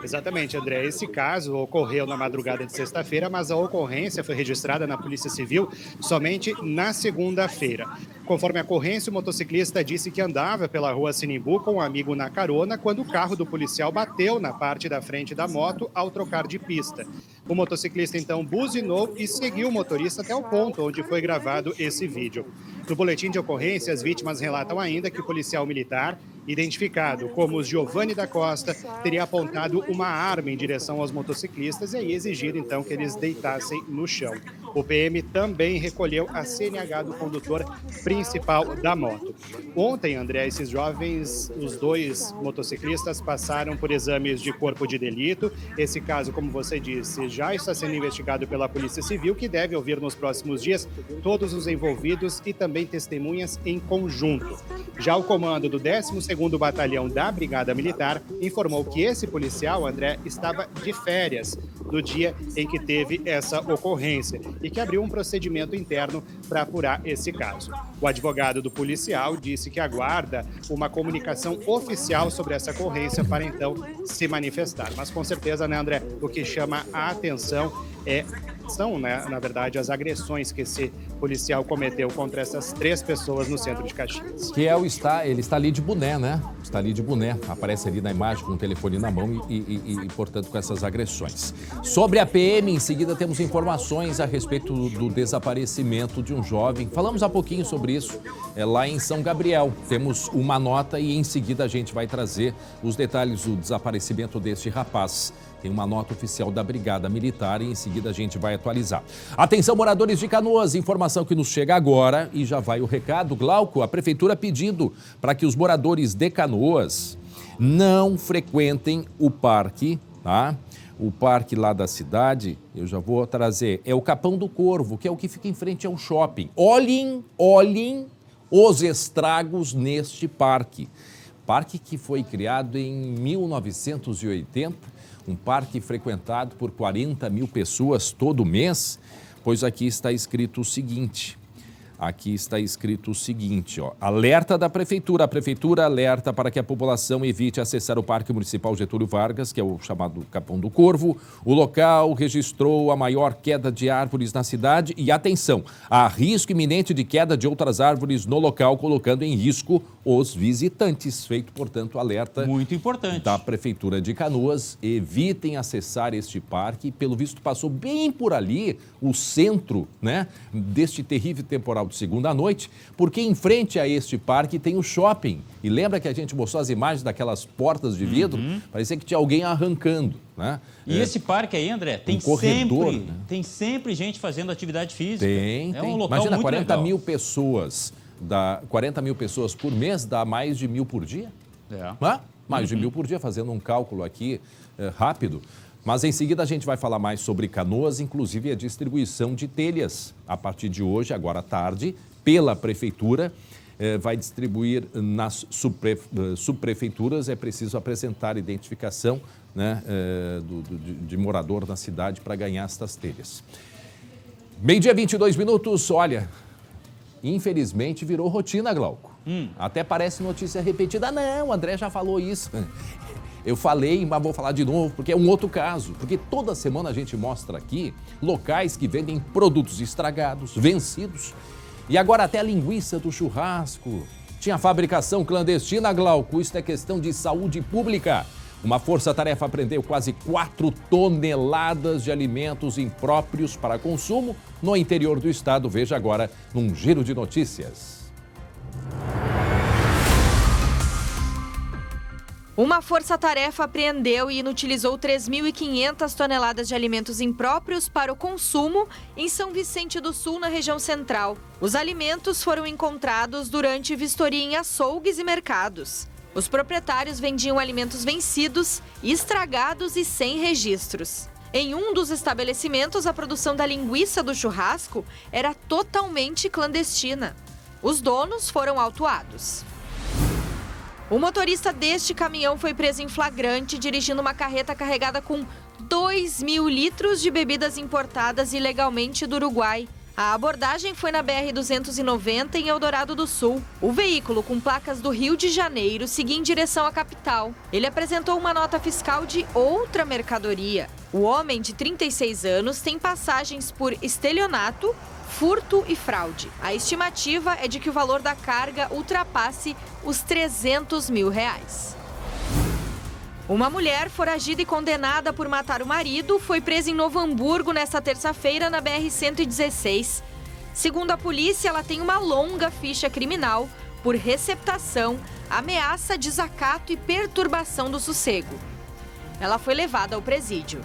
Exatamente, André. Esse caso ocorreu na madrugada de sexta-feira, mas a ocorrência foi registrada na Polícia Civil somente na segunda-feira. Conforme a ocorrência, o motociclista disse que andava pela rua Sinimbu com um amigo na carona quando o carro do policial bateu na parte da frente da moto ao trocar de pista. O motociclista então buzinou e seguiu o motorista até o ponto onde foi gravado esse vídeo. No boletim de ocorrência, as vítimas relatam ainda que o policial militar, identificado como Giovanni da Costa, teria apontado uma arma em direção aos motociclistas e aí exigido então que eles deitassem no chão. O PM também recolheu a CNH do condutor principal da moto. Ontem, André, esses jovens, os 2 motociclistas, passaram por exames de corpo de delito. Esse caso, como você disse, já está sendo investigado pela Polícia Civil, que deve ouvir nos próximos dias todos os envolvidos e também testemunhas em conjunto. Já o comando do 12º Batalhão da Brigada Militar informou que esse policial, André, estava de férias no dia em que teve essa ocorrência e que abriu um procedimento interno para apurar esse caso. O advogado do policial disse que aguarda uma comunicação oficial sobre essa ocorrência para então se manifestar. Mas com certeza, né, André, o que chama a atenção são, né, na verdade, as agressões que esse policial cometeu contra essas 3 pessoas no centro de Caxias. Que ele está ali de boné, né? Está ali de boné, aparece ali na imagem com o telefone na mão e portanto, com essas agressões. Sobre a PM, em seguida temos informações a respeito do desaparecimento de um jovem. Falamos há pouquinho sobre isso lá em São Gabriel. Temos uma nota e em seguida a gente vai trazer os detalhes do desaparecimento deste rapaz. Tem uma nota oficial da Brigada Militar e em seguida a gente vai atualizar. Atenção, moradores de Canoas, informação que nos chega agora e já vai o recado. Glauco, a Prefeitura pedindo para que os moradores de Canoas não frequentem o parque, tá? O parque lá da cidade, eu já vou trazer, é o Capão do Corvo, que é o que fica em frente ao shopping. Olhem os estragos neste parque. Parque que foi criado em 1980, um parque frequentado por 40 mil pessoas todo mês, pois aqui está escrito o seguinte, ó, alerta da Prefeitura. A Prefeitura alerta para que a população evite acessar o Parque Municipal Getúlio Vargas, que é o chamado Capão do Corvo. O local registrou a maior queda de árvores na cidade e, atenção, há risco iminente de queda de outras árvores no local, colocando em risco os visitantes. Feito, portanto, alerta muito importante da Prefeitura de Canoas. Evitem acessar este parque. Pelo visto, passou bem por ali o centro, né, deste terrível temporal de segunda noite, porque em frente a este parque tem o shopping. E lembra que a gente mostrou as imagens daquelas portas de vidro? Parecia que tinha alguém arrancando, né? E esse parque aí, André, tem corredor, sempre, né? tem sempre gente fazendo atividade física. Tem. Um local Imagina, muito 40 legal. mil pessoas, 40 mil pessoas por mês, dá mais de 1.000 por dia? Mais de 1.000 por dia, fazendo um cálculo aqui rápido. Mas em seguida a gente vai falar mais sobre Canoas, inclusive a distribuição de telhas. A partir de hoje, agora à tarde, pela Prefeitura, vai distribuir nas subprefeituras. É preciso apresentar identificação, né, de morador na cidade para ganhar estas telhas. Meio-dia, 22 minutos. Olha, infelizmente virou rotina, Glauco. Até parece notícia repetida. Não, o André já falou isso. Eu falei, mas vou falar de novo, porque é um outro caso. Porque toda semana a gente mostra aqui locais que vendem produtos estragados, vencidos. E agora até a linguiça do churrasco. Tinha fabricação clandestina, Glauco. Isso é questão de saúde pública. Uma força-tarefa apreendeu quase 4 toneladas de alimentos impróprios para consumo no interior do estado. Veja agora num giro de notícias. Uma força-tarefa apreendeu e inutilizou 3.500 toneladas de alimentos impróprios para o consumo em São Vicente do Sul, na região central. Os alimentos foram encontrados durante vistoria em açougues e mercados. Os proprietários vendiam alimentos vencidos, estragados e sem registros. Em um dos estabelecimentos, a produção da linguiça do churrasco era totalmente clandestina. Os donos foram autuados. O motorista deste caminhão foi preso em flagrante dirigindo uma carreta carregada com 2.000 litros de bebidas importadas ilegalmente do Uruguai. A abordagem foi na BR-290 em Eldorado do Sul. O veículo, com placas do Rio de Janeiro, seguia em direção à capital. Ele apresentou uma nota fiscal de outra mercadoria. O homem, de 36 anos, tem passagens por estelionato, furto e fraude. A estimativa é de que o valor da carga ultrapasse os R$300 mil. Uma mulher foragida e condenada por matar o marido foi presa em Novo Hamburgo nesta terça-feira na BR-116. Segundo a polícia, ela tem uma longa ficha criminal por receptação, ameaça, desacato e perturbação do sossego. Ela foi levada ao presídio.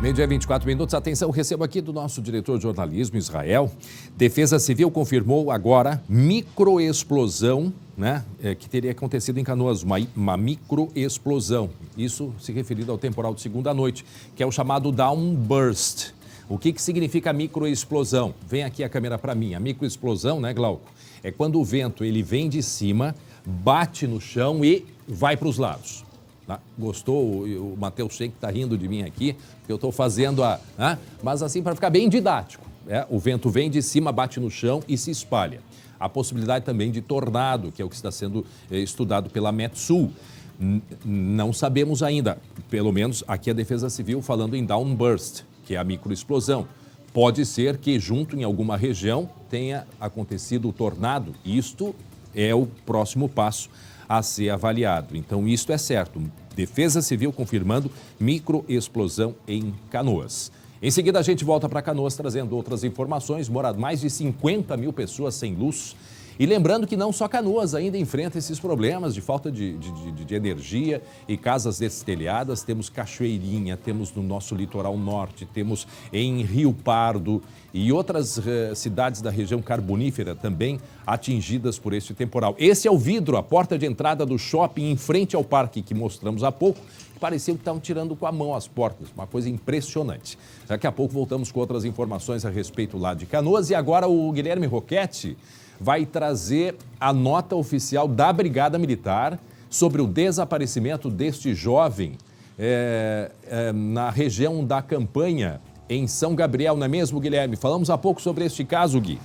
Meio-dia, 24 minutos. Atenção, recebo aqui do nosso diretor de jornalismo, Israel. Defesa Civil confirmou agora microexplosão, né, que teria acontecido em Canoas, uma microexplosão. Isso se referindo ao temporal de segunda noite, que é o chamado downburst. O que significa microexplosão? Vem aqui a câmera para mim. A microexplosão, né, Glauco? É quando o vento ele vem de cima, bate no chão e vai para os lados. Gostou? O Matheus Schenck está rindo de mim aqui, porque eu estou fazendo mas assim, para ficar bem didático. O vento vem de cima, bate no chão e se espalha. A possibilidade também de tornado, que é o que está sendo estudado pela Metsul. Não sabemos ainda, pelo menos aqui a Defesa Civil falando em downburst, que é a microexplosão. Pode ser que junto em alguma região tenha acontecido o tornado. Isto é o próximo passo a ser avaliado. Então, isto é certo. Defesa Civil confirmando microexplosão em Canoas. Em seguida, a gente volta para Canoas trazendo outras informações. Mora mais de 50 mil pessoas sem luz. E lembrando que não só Canoas ainda enfrenta esses problemas de falta de energia e casas destelhadas. Temos Cachoeirinha, temos no nosso litoral norte, temos em Rio Pardo e outras cidades da região carbonífera também atingidas por esse temporal. Esse é o vidro, a porta de entrada do shopping em frente ao parque que mostramos há pouco. Parecia que estavam tirando com a mão as portas, uma coisa impressionante. Daqui a pouco voltamos com outras informações a respeito lá de Canoas. E agora o Guilherme Roquette vai trazer a nota oficial da Brigada Militar sobre o desaparecimento deste jovem na região da Campanha, em São Gabriel, não é mesmo, Guilherme? Falamos há pouco sobre este caso, Gui.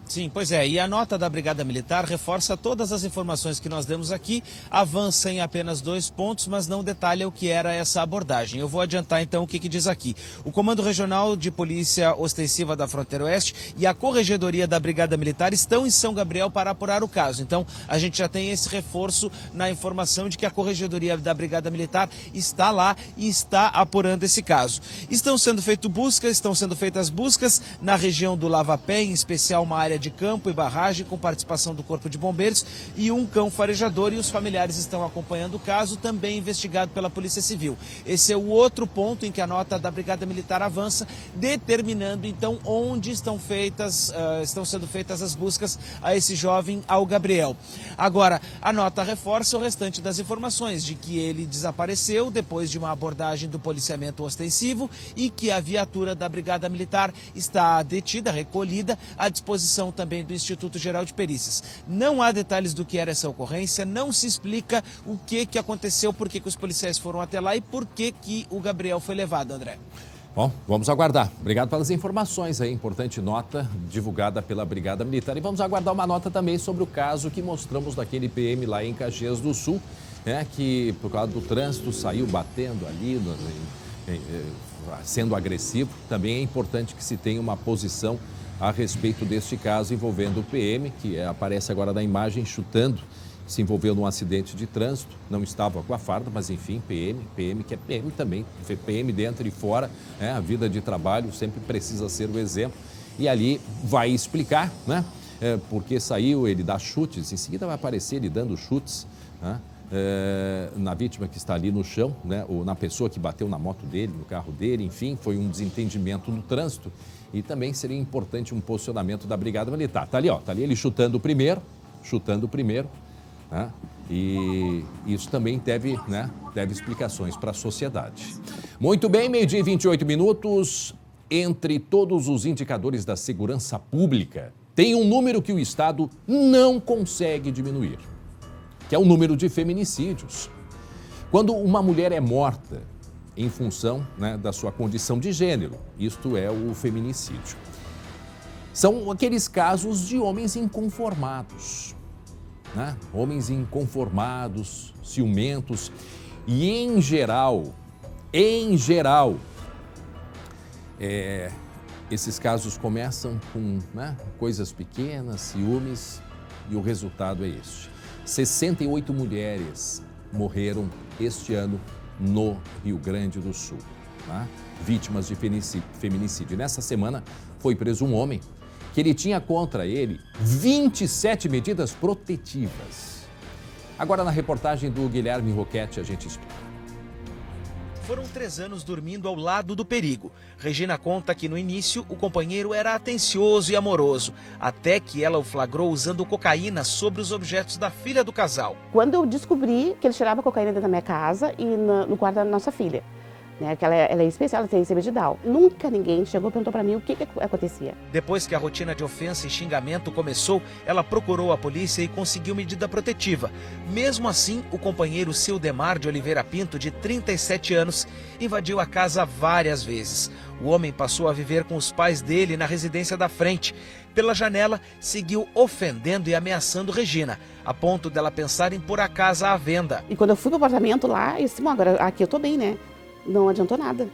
Sim, pois é. E a nota da Brigada Militar reforça todas as informações que nós demos aqui, avança em apenas 2 pontos, mas não detalha o que era essa abordagem. Eu vou adiantar então o que diz aqui. O Comando Regional de Polícia Ostensiva da Fronteira Oeste e a Corregedoria da Brigada Militar estão em São Gabriel para apurar o caso. Então, a gente já tem esse reforço na informação de que a Corregedoria da Brigada Militar está lá e está apurando esse caso. Estão sendo feitas buscas na região do Lavapé, em especial uma área de campo e barragem com participação do Corpo de Bombeiros e um cão farejador, e os familiares estão acompanhando o caso, também investigado pela Polícia Civil. Esse é o outro ponto em que a nota da Brigada Militar avança, determinando então onde estão sendo feitas as buscas a esse jovem, ao Gabriel. Agora, a nota reforça o restante das informações de que ele desapareceu depois de uma abordagem do policiamento ostensivo e que a viatura da Brigada Militar está detida, recolhida, à disposição também do Instituto Geral de Perícias. Não há detalhes do que era essa ocorrência, não se explica o que aconteceu, por que os policiais foram até lá e por que o Gabriel foi levado, André. Bom, vamos aguardar. Obrigado pelas informações aí, importante nota divulgada pela Brigada Militar. E vamos aguardar uma nota também sobre o caso que mostramos daquele PM lá em Caxias do Sul, que por causa do trânsito saiu batendo ali, sendo agressivo. Também é importante que se tenha uma posição a respeito deste caso envolvendo o PM, que aparece agora na imagem chutando, se envolveu num acidente de trânsito, não estava com a farda, mas enfim, PM que é PM também, PM dentro e fora, a vida de trabalho sempre precisa ser o exemplo. E ali vai explicar, porque saiu, ele dá chutes, em seguida vai aparecer ele dando chutes, na vítima que está ali no chão, ou na pessoa que bateu na moto dele, no carro dele, enfim, foi um desentendimento no trânsito. E também seria importante um posicionamento da Brigada Militar. Tá ali ele chutando o primeiro, e isso também deve explicações para a sociedade. Muito bem, 12h e 28 minutos. Entre todos os indicadores da segurança pública, tem um número que o Estado não consegue diminuir, que é o número de feminicídios. Quando uma mulher é morta em função da sua condição de gênero, isto é o feminicídio. São aqueles casos de homens inconformados. Homens inconformados, ciumentos e em geral, esses casos começam com coisas pequenas, ciúmes, e o resultado é este. 68 mulheres morreram este ano no Rio Grande do Sul, vítimas de feminicídio. Nessa semana foi preso um homem que ele tinha contra ele 27 medidas protetivas. Agora na reportagem do Guilherme Roquette a gente explica. Foram 3 anos dormindo ao lado do perigo. Regina conta que no início o companheiro era atencioso e amoroso, até que ela o flagrou usando cocaína sobre os objetos da filha do casal. Quando eu descobri que ele cheirava cocaína dentro da minha casa e no quarto da nossa filha. Que ela é especial, ela tem síndrome de Down. Nunca ninguém chegou e perguntou para mim o que acontecia. Depois que a rotina de ofensa e xingamento começou, ela procurou a polícia e conseguiu medida protetiva. Mesmo assim, o companheiro Sildemar de Oliveira Pinto, de 37 anos, invadiu a casa várias vezes. O homem passou a viver com os pais dele na residência da frente. Pela janela, seguiu ofendendo e ameaçando Regina, a ponto dela pensar em pôr a casa à venda. E quando eu fui para o apartamento lá, eu disse, agora aqui eu tô bem, Não adiantou nada.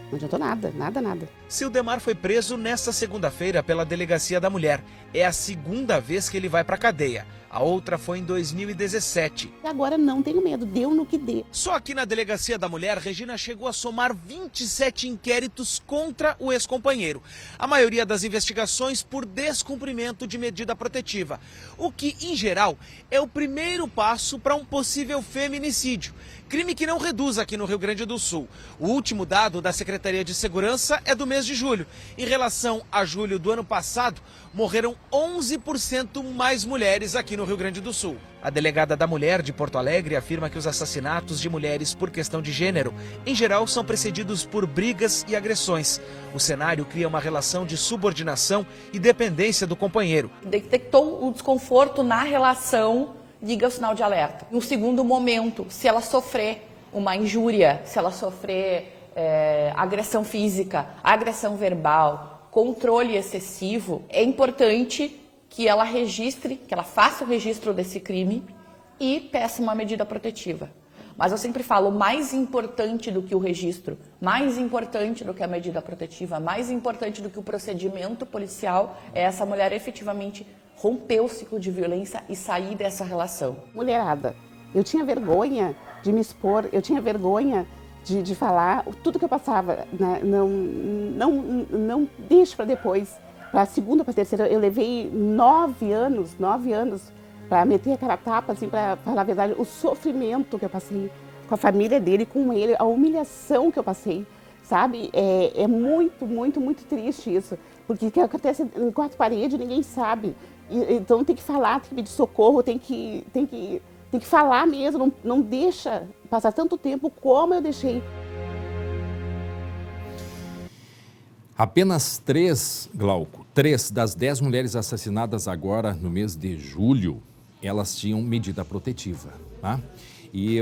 Não adiantou nada. Sildemar foi preso nesta segunda-feira pela Delegacia da Mulher. É a segunda vez que ele vai para a cadeia. A outra foi em 2017. Agora não tenho medo, deu no que dê. Só aqui na Delegacia da Mulher, Regina chegou a somar 27 inquéritos contra o ex-companheiro. A maioria das investigações por descumprimento de medida protetiva. O que, em geral, é o primeiro passo para um possível feminicídio. Crime que não reduz aqui no Rio Grande do Sul. O último dado da Secretaria de Segurança é do mês de julho. Em relação a julho do ano passado, morreram 11% mais mulheres aqui no Rio Grande do Sul. A delegada da Mulher de Porto Alegre afirma que os assassinatos de mulheres por questão de gênero, em geral, são precedidos por brigas e agressões. O cenário cria uma relação de subordinação e dependência do companheiro. Detectou um desconforto na relação, liga o sinal de alerta. No segundo momento, se ela sofrer uma injúria, se ela sofrer agressão física, agressão verbal, controle excessivo, é importante que ela registre, que ela faça o registro desse crime e peça uma medida protetiva. Mas eu sempre falo, mais importante do que o registro, mais importante do que a medida protetiva, mais importante do que o procedimento policial é essa mulher efetivamente romper o ciclo de violência e sair dessa relação. Mulherada, eu tinha vergonha de me expor, eu tinha vergonha de falar tudo que eu passava, né? Não deixe para depois, para a segunda, para a terceira. Eu levei 9 anos para meter aquela tapa, assim, para falar a verdade, o sofrimento que eu passei com a família dele, com ele, a humilhação que eu passei, sabe? É muito, muito, muito triste isso, porque o que acontece em 4 paredes ninguém sabe. Então tem que falar, tem que pedir socorro, tem que falar mesmo, não deixa passar tanto tempo como eu deixei. Apenas 3, Glauco, 3 das 10 mulheres assassinadas agora no mês de julho, elas tinham medida protetiva, tá? E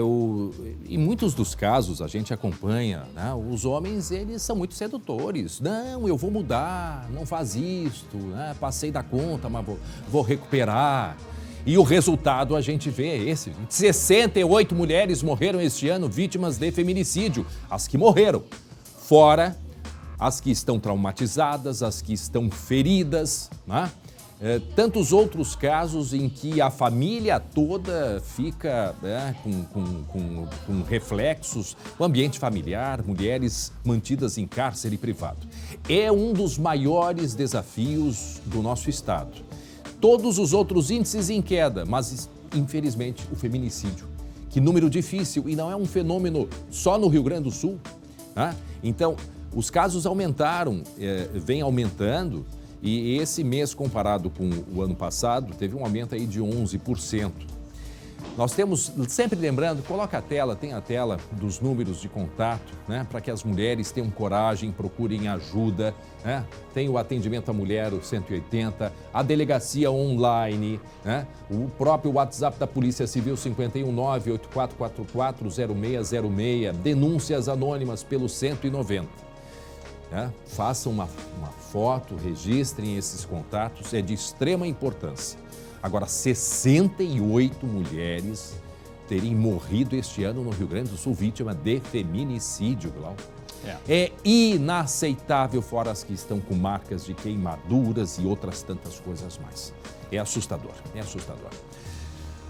em muitos dos casos, a gente acompanha, né? Os homens, eles são muito sedutores. Não, eu vou mudar, não faz isto, né? Passei da conta, mas vou recuperar. E o resultado a gente vê é esse. 68 mulheres morreram este ano vítimas de feminicídio. As que morreram, fora as que estão traumatizadas, as que estão feridas, né? Tantos outros casos em que a família toda fica, né, com reflexos, o ambiente familiar, mulheres mantidas em cárcere privado. É um dos maiores desafios do nosso estado. Todos os outros índices em queda, mas infelizmente o feminicídio, que número difícil e não é um fenômeno só no Rio Grande do Sul, né? Então, os casos aumentaram, vem aumentando. E esse mês, comparado com o ano passado, teve um aumento aí de 11%. Nós temos, sempre lembrando, tem a tela dos números de contato, né? Para que as mulheres tenham coragem, procurem ajuda, né? Tem o atendimento à mulher, o 180, a delegacia online, né? O próprio WhatsApp da Polícia Civil, 519-8444-0606, denúncias anônimas pelo 190. Façam uma foto, registrem esses contatos, é de extrema importância. Agora, 68 mulheres terem morrido este ano no Rio Grande do Sul vítima de feminicídio, Glauco. É inaceitável, fora as que estão com marcas de queimaduras e outras tantas coisas mais. É assustador, é assustador.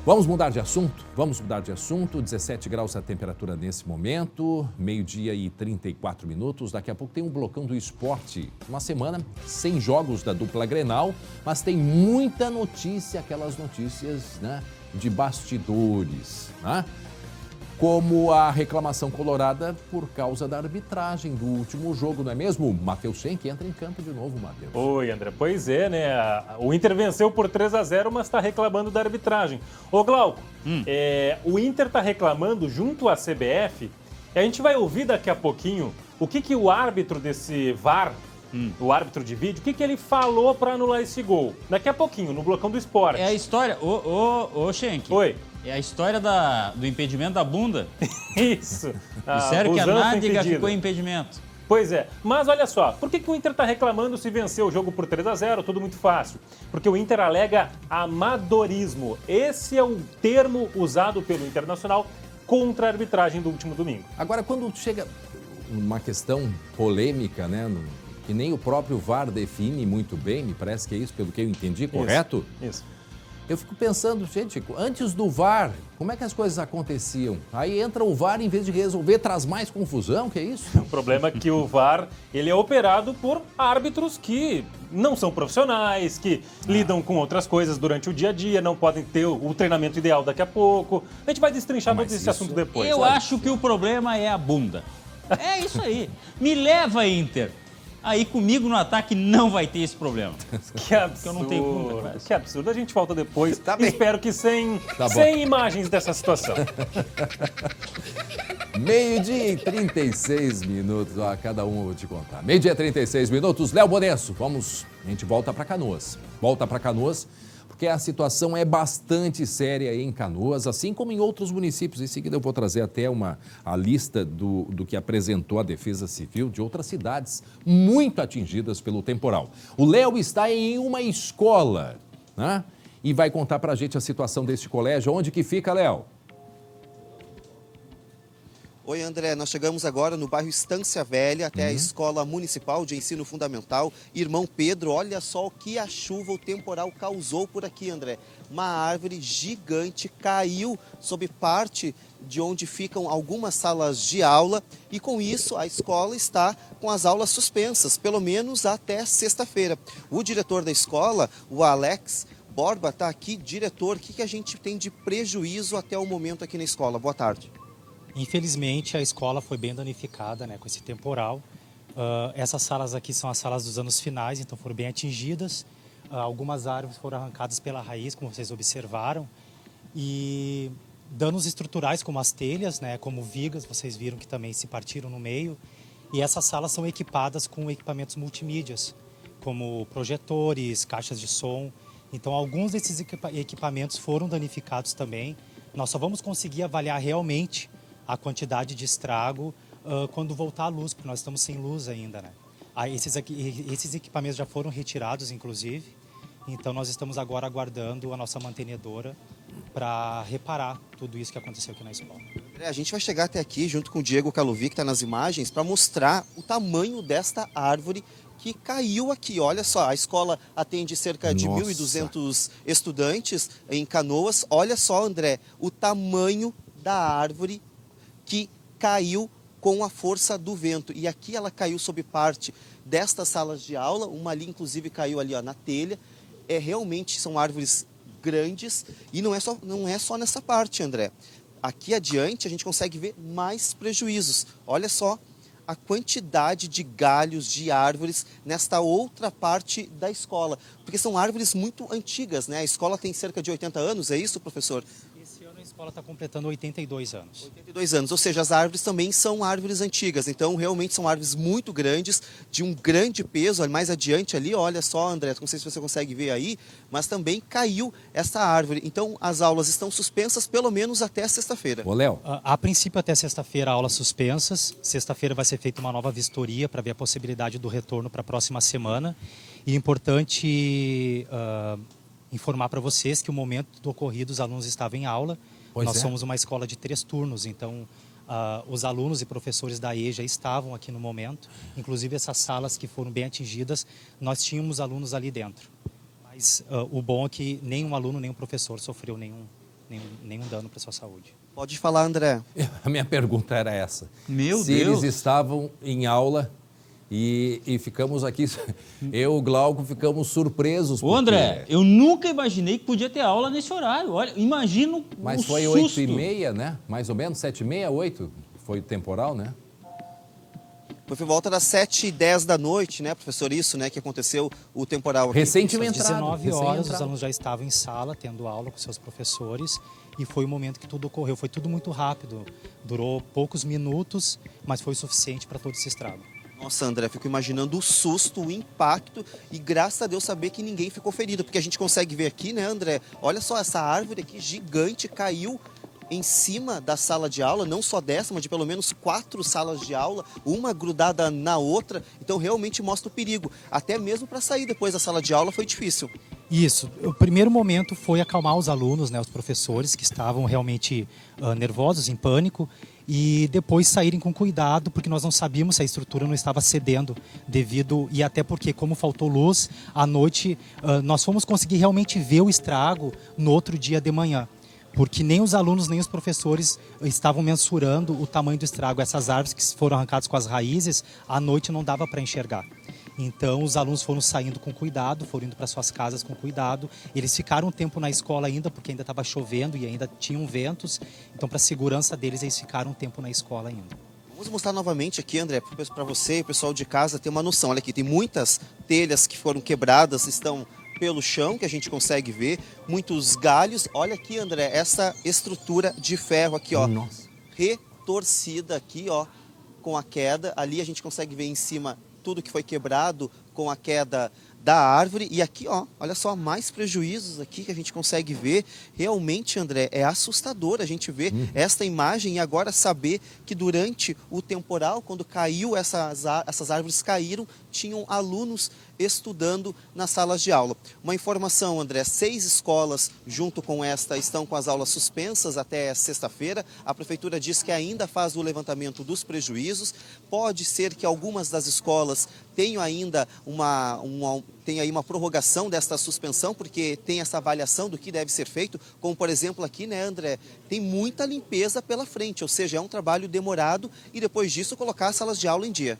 Vamos mudar de assunto? 17 graus a temperatura nesse momento, 12h e 34 minutos. Daqui a pouco tem um blocão do esporte. Uma semana sem jogos da dupla Grenal, mas tem muita notícia, aquelas notícias, né, de bastidores, né? Como a reclamação colorada por causa da arbitragem do último jogo, não é mesmo? Matheus Schenck entra em campo de novo, Matheus. Oi, André. Pois é, né? O Inter venceu por 3-0, mas está reclamando da arbitragem. Ô, Glauco, o Inter está reclamando junto à CBF. E a gente vai ouvir daqui a pouquinho o que o árbitro desse VAR, o árbitro de vídeo, o que ele falou para anular esse gol. Daqui a pouquinho, no blocão do esporte. É a história... Ô, Schenck. Oi. É a história do impedimento da bunda. Isso. Disseram que a nádega ficou em impedimento. Pois é. Mas olha só, por que o Inter está reclamando se venceu o jogo por 3-0? Tudo muito fácil. Porque o Inter alega amadorismo. Esse é o termo usado pelo Internacional contra a arbitragem do último domingo. Agora, quando chega uma questão polêmica, né, que nem o próprio VAR define muito bem, me parece que é isso, pelo que eu entendi, correto? Isso. Eu fico pensando, gente, antes do VAR, como é que as coisas aconteciam? Aí entra o VAR, em vez de resolver, traz mais confusão, que é isso? O problema é que o VAR, ele é operado por árbitros que não são profissionais, que lidam com outras coisas durante o dia a dia, não podem ter o treinamento ideal daqui a pouco. A gente vai destrinchar muito esse assunto depois. Eu acho que o problema é a bunda. É isso aí. Me leva, Inter. Aí comigo no ataque não vai ter esse problema. Que absurdo. Eu não tenho culpa. Que absurdo. A gente volta depois. Tá bem. Espero que sem imagens dessa situação. 12h e 36 minutos. Cada um eu vou te contar. 12h e 36 minutos. Léo Bonesso, a gente volta para Canoas. porque a situação é bastante séria em Canoas, assim como em outros municípios. Em seguida eu vou trazer até a lista do que apresentou a Defesa Civil de outras cidades muito atingidas pelo temporal. O Léo está em uma escola, né? E vai contar para a gente a situação deste colégio. Onde que fica, Léo? Oi, André, nós chegamos agora no bairro Estância Velha, até a Escola Municipal de Ensino Fundamental Irmão Pedro. Olha só o que a chuva, o temporal causou por aqui, André. Uma árvore gigante caiu sobre parte de onde ficam algumas salas de aula e com isso a escola está com as aulas suspensas, pelo menos até sexta-feira. O diretor da escola, o Alex Borba, está aqui. Diretor, o que a gente tem de prejuízo até o momento aqui na escola? Boa tarde. Infelizmente, a escola foi bem danificada, né, com esse temporal. Essas salas aqui são as salas dos anos finais, então foram bem atingidas. Algumas árvores foram arrancadas pela raiz, como vocês observaram. E danos estruturais, como as telhas, né, como vigas, vocês viram que também se partiram no meio. E essas salas são equipadas com equipamentos multimídias, como projetores, caixas de som. Então, alguns desses equipamentos foram danificados também. Nós só vamos conseguir avaliar realmente a quantidade de estrago quando voltar a luz, porque nós estamos sem luz ainda, né? Esses equipamentos já foram retirados, inclusive, então nós estamos agora aguardando a nossa mantenedora para reparar tudo isso que aconteceu aqui na escola. A gente vai chegar até aqui, junto com o Diego Caluvi, que está nas imagens, para mostrar o tamanho desta árvore que caiu aqui. Olha só, a escola atende cerca de 1.200 estudantes em Canoas. Olha só, André, o tamanho da árvore que caiu com a força do vento. E aqui ela caiu sob parte destas salas de aula, uma ali inclusive caiu ali, ó, na telha. Realmente são árvores grandes e não é só nessa parte, André. Aqui adiante a gente consegue ver mais prejuízos. Olha só a quantidade de galhos de árvores nesta outra parte da escola, porque são árvores muito antigas, né? A escola tem cerca de 80 anos, é isso, professor? A escola está completando 82 anos. 82 anos, ou seja, as árvores também são árvores antigas, então realmente são árvores muito grandes, de um grande peso. Mais adiante ali, olha só, André, não sei se você consegue ver aí, mas também caiu essa árvore. Então as aulas estão suspensas pelo menos até sexta-feira. Ô, Léo. A princípio até sexta-feira, aulas suspensas. Sexta-feira vai ser feita uma nova vistoria para ver a possibilidade do retorno para a próxima semana. E é importante informar para vocês que o momento do ocorrido os alunos estavam em aula. Nós somos uma escola de 3 turnos, então os alunos e professores da EJA estavam aqui no momento. Inclusive essas salas que foram bem atingidas, nós tínhamos alunos ali dentro. Mas o bom é que nenhum aluno, nenhum professor sofreu nenhum dano para a sua saúde. Pode falar, André. A minha pergunta era essa. Meu Se Deus! eles estavam em aula e ficamos aqui, eu e o Glauco ficamos surpresos. Ô, André, eu nunca imaginei que podia ter aula nesse horário. Olha, imagino Mas foi susto. 8h30, né? Mais ou menos, 7h30, 8 foi o temporal, né? Foi por volta das 7h10 da noite, né, professor? Isso, né, que aconteceu o temporal aqui. Recentemente, às 19 horas, os alunos já estavam em sala, tendo aula com seus professores, e foi o momento que tudo ocorreu. Foi tudo muito rápido, durou poucos minutos, mas foi o suficiente para todo esse estrago. Nossa, André, fico imaginando o susto, o impacto e graças a Deus saber que ninguém ficou ferido, porque a gente consegue ver aqui, né, André? Olha só, essa árvore aqui gigante caiu em cima da sala de aula, não só dessa, mas de pelo menos 4 salas de aula, uma grudada na outra, então realmente mostra o perigo. Até mesmo para sair depois da sala de aula foi difícil. Isso. O primeiro momento foi acalmar os alunos, né, os professores que estavam realmente nervosos, em pânico, e depois saírem com cuidado, porque nós não sabíamos se a estrutura não estava cedendo e até porque, como faltou luz, à noite nós fomos conseguir realmente ver o estrago no outro dia de manhã. Porque nem os alunos nem os professores estavam mensurando o tamanho do estrago. Essas árvores que foram arrancadas com as raízes, à noite não dava para enxergar. Então os alunos foram saindo com cuidado, foram indo para suas casas com cuidado. Eles ficaram um tempo na escola ainda, porque ainda estava chovendo e ainda tinham ventos. Então, para a segurança deles, eles ficaram um tempo na escola ainda. Vamos mostrar novamente aqui, André, para você e o pessoal de casa ter uma noção. Olha aqui, tem muitas telhas que foram quebradas, estão pelo chão, que a gente consegue ver, muitos galhos. Olha aqui, André, essa estrutura de ferro aqui, ó, retorcida aqui, ó, com a queda. Ali a gente consegue ver em cima tudo que foi quebrado com a queda da árvore. E aqui, ó, olha só, mais prejuízos aqui que a gente consegue ver. Realmente, André, é assustador a gente ver esta imagem e agora saber que durante o temporal, quando caiu, essas árvores caíram, tinham alunos estudando nas salas de aula. Uma informação, André, 6 escolas junto com esta estão com as aulas suspensas até sexta-feira. A prefeitura diz que ainda faz o levantamento dos prejuízos. Pode ser que algumas das escolas tenham ainda uma prorrogação desta suspensão, porque tem essa avaliação do que deve ser feito, como por exemplo aqui, né, André, tem muita limpeza pela frente, ou seja, é um trabalho demorado e depois disso colocar as salas de aula em dia.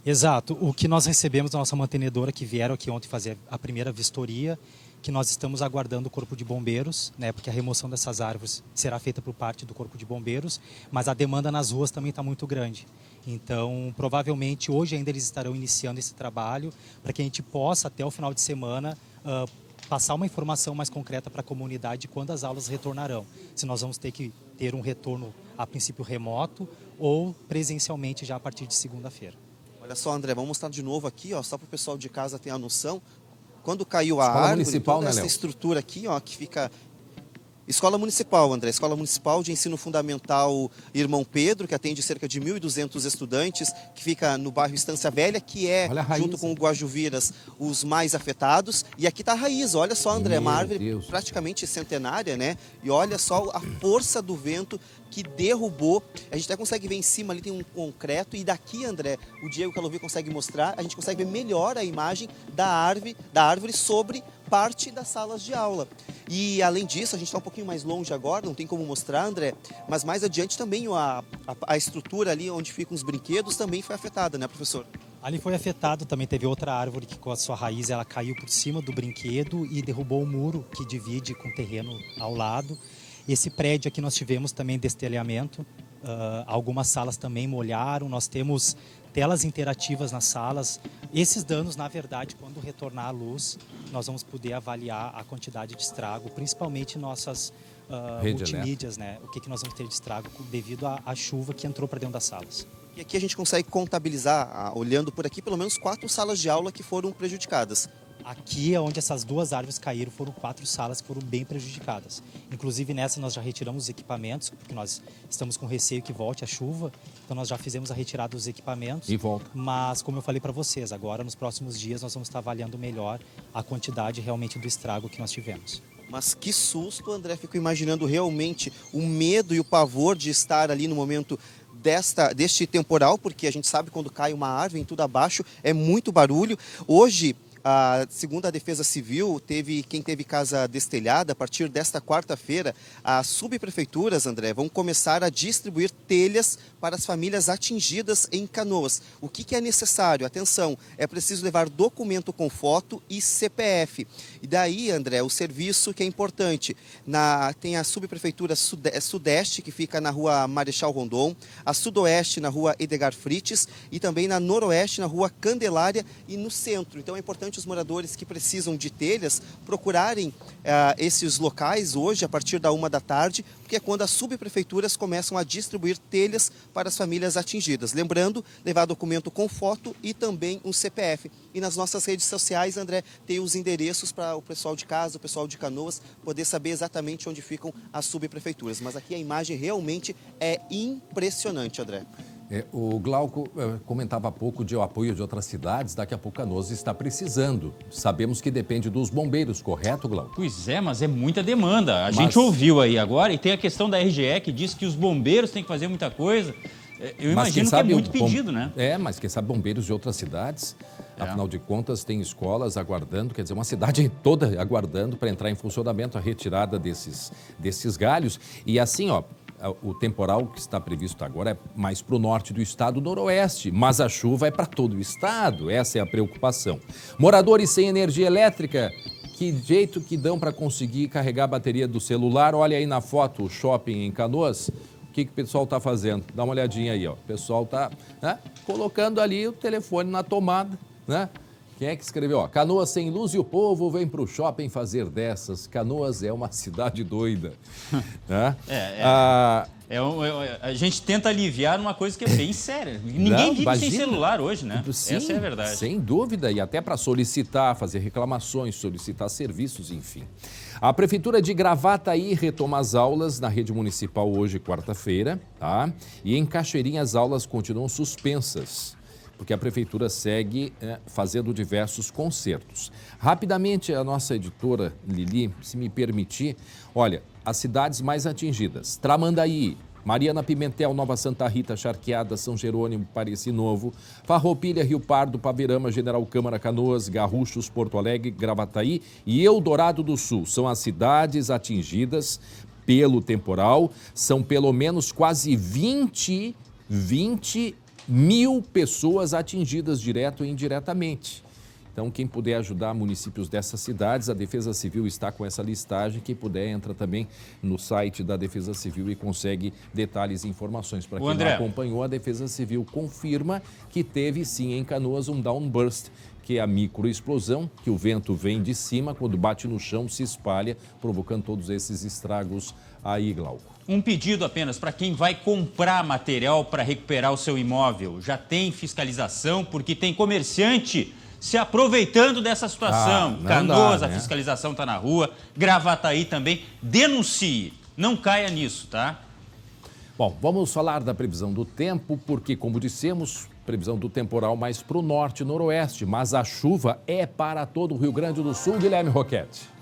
Exato. O que nós recebemos da nossa mantenedora, que vieram aqui ontem fazer a primeira vistoria, que nós estamos aguardando o Corpo de Bombeiros, né, porque a remoção dessas árvores será feita por parte do Corpo de Bombeiros, mas a demanda nas ruas também está muito grande. Então, provavelmente, hoje ainda eles estarão iniciando esse trabalho para que a gente possa, até o final de semana, passar uma informação mais concreta para a comunidade de quando as aulas retornarão. Se nós vamos ter que ter um retorno, a princípio, remoto ou presencialmente já a partir de segunda-feira. Olha só, André, vamos mostrar de novo aqui, ó, só para o pessoal de casa ter a noção. Quando caiu a árvore, municipal, toda né, essa estrutura aqui, ó, que fica... Escola Municipal, André, Escola Municipal de Ensino Fundamental Irmão Pedro, que atende cerca de 1.200 estudantes, que fica no bairro Estância Velha, que é, junto com o Guajuviras, os mais afetados. E aqui está a raiz, olha só, André, uma árvore praticamente centenária, né? E olha só a força do vento que derrubou. A gente até consegue ver em cima ali, tem um concreto, e daqui, André, o Diego Calovi consegue mostrar, a gente consegue ver melhor a imagem da árvore sobre parte das salas de aula. E além disso, a gente está um pouquinho mais longe agora, não tem como mostrar, André, mas mais adiante também a estrutura ali onde ficam os brinquedos também foi afetada, né, professor? Ali foi afetado, também teve outra árvore que com a sua raiz ela caiu por cima do brinquedo e derrubou o muro que divide com o terreno ao lado. Esse prédio aqui nós tivemos também destelhamento, algumas salas também molharam, nós temos telas interativas nas salas. Esses danos, na verdade, quando retornar a luz, nós vamos poder avaliar a quantidade de estrago, principalmente nossas multimídias, né? O que nós vamos ter de estrago devido à chuva que entrou para dentro das salas. E aqui a gente consegue contabilizar, olhando por aqui, pelo menos 4 salas de aula que foram prejudicadas. Aqui, onde essas 2 árvores caíram, foram 4 salas que foram bem prejudicadas. Inclusive, nessa nós já retiramos os equipamentos, porque nós estamos com receio que volte a chuva. Então, nós já fizemos a retirada dos equipamentos. E volta. Mas, como eu falei para vocês, agora, nos próximos dias, nós vamos estar avaliando melhor a quantidade realmente do estrago que nós tivemos. Mas que susto, André. Fico imaginando realmente o medo e o pavor de estar ali no momento deste temporal, porque a gente sabe quando cai uma árvore em tudo abaixo, é muito barulho. Hoje, segundo a Defesa Civil, quem teve casa destelhada, a partir desta quarta-feira, as subprefeituras, André, vão começar a distribuir telhas para as famílias atingidas em Canoas. O que é necessário? Atenção, é preciso levar documento com foto e CPF. E daí, André, o serviço que é importante, tem a subprefeitura Sudeste, que fica na rua Marechal Rondon, a Sudoeste na rua Edgar Frites e também na Noroeste na rua Candelária e no centro. Então é importante os moradores que precisam de telhas procurarem esses locais hoje a partir da 1 da tarde, porque é quando as subprefeituras começam a distribuir telhas para as famílias atingidas. Lembrando, levar documento com foto e também um CPF. E nas nossas redes sociais, André, tem os endereços para o pessoal de casa, o pessoal de Canoas, poder saber exatamente onde ficam as subprefeituras. Mas aqui a imagem realmente é impressionante, André. O Glauco comentava há pouco de apoio de outras cidades, daqui a pouco Canoas está precisando. Sabemos que depende dos bombeiros, correto, Glauco? Pois é, mas é muita demanda. A gente ouviu aí agora e tem a questão da RGE que diz que os bombeiros têm que fazer muita coisa. Eu imagino que é muito pedido, né? Mas quem sabe bombeiros de outras cidades, afinal de contas, tem escolas aguardando, quer dizer, uma cidade toda aguardando para entrar em funcionamento a retirada desses galhos. E assim, o temporal que está previsto agora é mais para o norte do estado, noroeste, mas a chuva é para todo o estado, essa é a preocupação. Moradores sem energia elétrica, que jeito que dão para conseguir carregar a bateria do celular? Olha aí na foto o shopping em Canoas, o que o pessoal está fazendo? Dá uma olhadinha aí, ó. O pessoal está colocando ali o telefone na tomada, né? Quem é que escreveu? Ó, Canoas sem luz e o povo vem para o shopping fazer dessas. Canoas é uma cidade doida. Né? A gente tenta aliviar uma coisa que é bem séria. Ninguém vive sem celular hoje, né? Sim, essa é a verdade. Sem dúvida, e até para solicitar, fazer reclamações, solicitar serviços, enfim. A Prefeitura de Gravataí retoma as aulas na rede municipal hoje, quarta-feira, tá? E em Cachoeirinha as aulas continuam suspensas, porque a Prefeitura segue fazendo diversos concertos. Rapidamente, a nossa editora Lili, se me permitir, olha, as cidades mais atingidas: Tramandaí, Mariana Pimentel, Nova Santa Rita, Charqueada, São Jerônimo, Pareci Novo, Farroupilha, Rio Pardo, Paverama, General Câmara, Canoas, Garruchos, Porto Alegre, Gravataí e Eldorado do Sul. São as cidades atingidas pelo temporal. São pelo menos quase 20 mil pessoas atingidas direto e indiretamente. Então, quem puder ajudar municípios dessas cidades, a Defesa Civil está com essa listagem. Quem puder, entra também no site da Defesa Civil e consegue detalhes e informações. Para quem não acompanhou, a Defesa Civil confirma que teve sim em Canoas um downburst, que é a microexplosão, que o vento vem de cima, quando bate no chão se espalha, provocando todos esses estragos aí, Glauco. Um pedido apenas para quem vai comprar material para recuperar o seu imóvel. Já tem fiscalização, porque tem comerciante se aproveitando dessa situação. Canoas, a fiscalização está na rua, Gravataí também. Denuncie, não caia nisso, tá? Bom, vamos falar da previsão do tempo, porque, como dissemos, previsão do temporal mais para o norte e noroeste, mas a chuva é para todo o Rio Grande do Sul, Guilherme Roquette.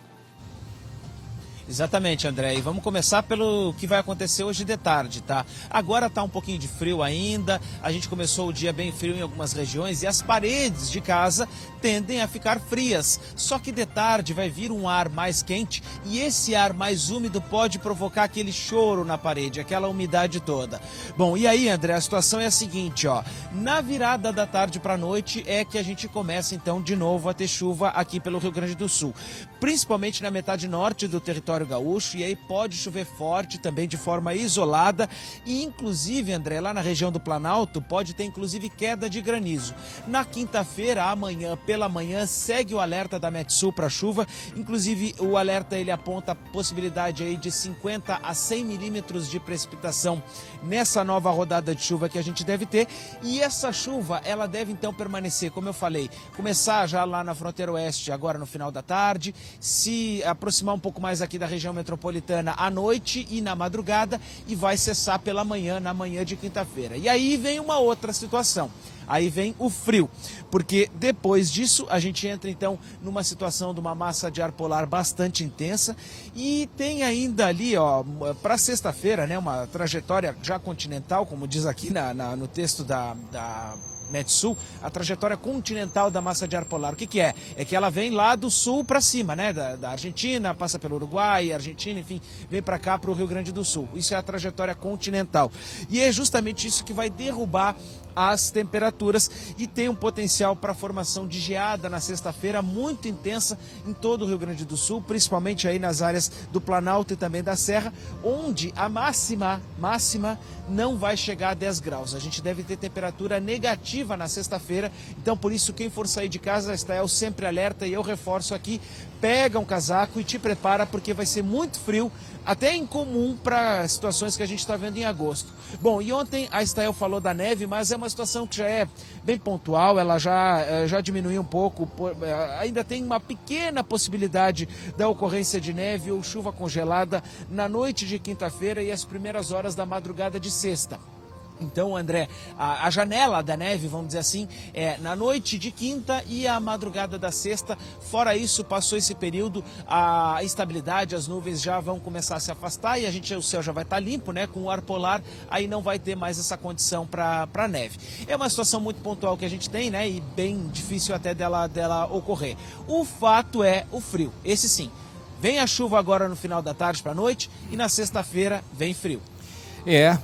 Exatamente, André. E vamos começar pelo que vai acontecer hoje de tarde, tá? Agora tá um pouquinho de frio ainda, a gente começou o dia bem frio em algumas regiões e as paredes de casa tendem a ficar frias. Só que de tarde vai vir um ar mais quente e esse ar mais úmido pode provocar aquele choro na parede, aquela umidade toda. Bom, e aí, André, a situação é a seguinte, ó. Na virada da tarde para a noite é que a gente começa então de novo a ter chuva aqui pelo Rio Grande do Sul, principalmente na metade norte do território gaúcho, e aí pode chover forte também de forma isolada e inclusive, André, lá na região do Planalto pode ter inclusive queda de granizo. Na quinta-feira, amanhã, pela manhã, segue o alerta da Metsul para chuva, inclusive o alerta ele aponta a possibilidade aí de 50 a 100 milímetros de precipitação nessa nova rodada de chuva que a gente deve ter, e essa chuva ela deve então permanecer, como eu falei, começar já lá na fronteira oeste agora no final da tarde, se aproximar um pouco mais aqui da região metropolitana à noite e na madrugada e vai cessar pela manhã, na manhã de quinta-feira. E aí vem uma outra situação. Aí vem o frio, porque depois disso a gente entra então numa situação de uma massa de ar polar bastante intensa e tem ainda ali, ó, para sexta-feira, né, uma trajetória já continental, como diz aqui no texto da Metsul, a trajetória continental da massa de ar polar. O que é? É que ela vem lá do sul para cima, né? Da Argentina, passa pelo Uruguai, Argentina, enfim, vem para cá, para o Rio Grande do Sul. Isso é a trajetória continental. E é justamente isso que vai derrubar as temperaturas e tem um potencial para a formação de geada na sexta-feira muito intensa em todo o Rio Grande do Sul, principalmente aí nas áreas do Planalto e também da Serra, onde a máxima não vai chegar a 10 graus. A gente deve ter temperatura negativa na sexta-feira, então por isso quem for sair de casa, Estael sempre alerta e eu reforço aqui, pega um casaco e te prepara porque vai ser muito frio, até incomum para situações que a gente está vendo em agosto. Bom, e ontem a Estael falou da neve, mas é uma situação que já é bem pontual, ela já diminuiu um pouco, ainda tem uma pequena possibilidade da ocorrência de neve ou chuva congelada na noite de quinta-feira e as primeiras horas da madrugada de sexta. Então, André, a janela da neve, vamos dizer assim, é na noite de quinta e a madrugada da sexta. Fora isso, passou esse período, a estabilidade, as nuvens já vão começar a se afastar e o céu já vai estar limpo, né? Com o ar polar, aí não vai ter mais essa condição para neve. É uma situação muito pontual que a gente tem, né? E bem difícil até dela ocorrer. O fato é o frio, esse sim. Vem a chuva agora no final da tarde para a noite e na sexta-feira vem frio.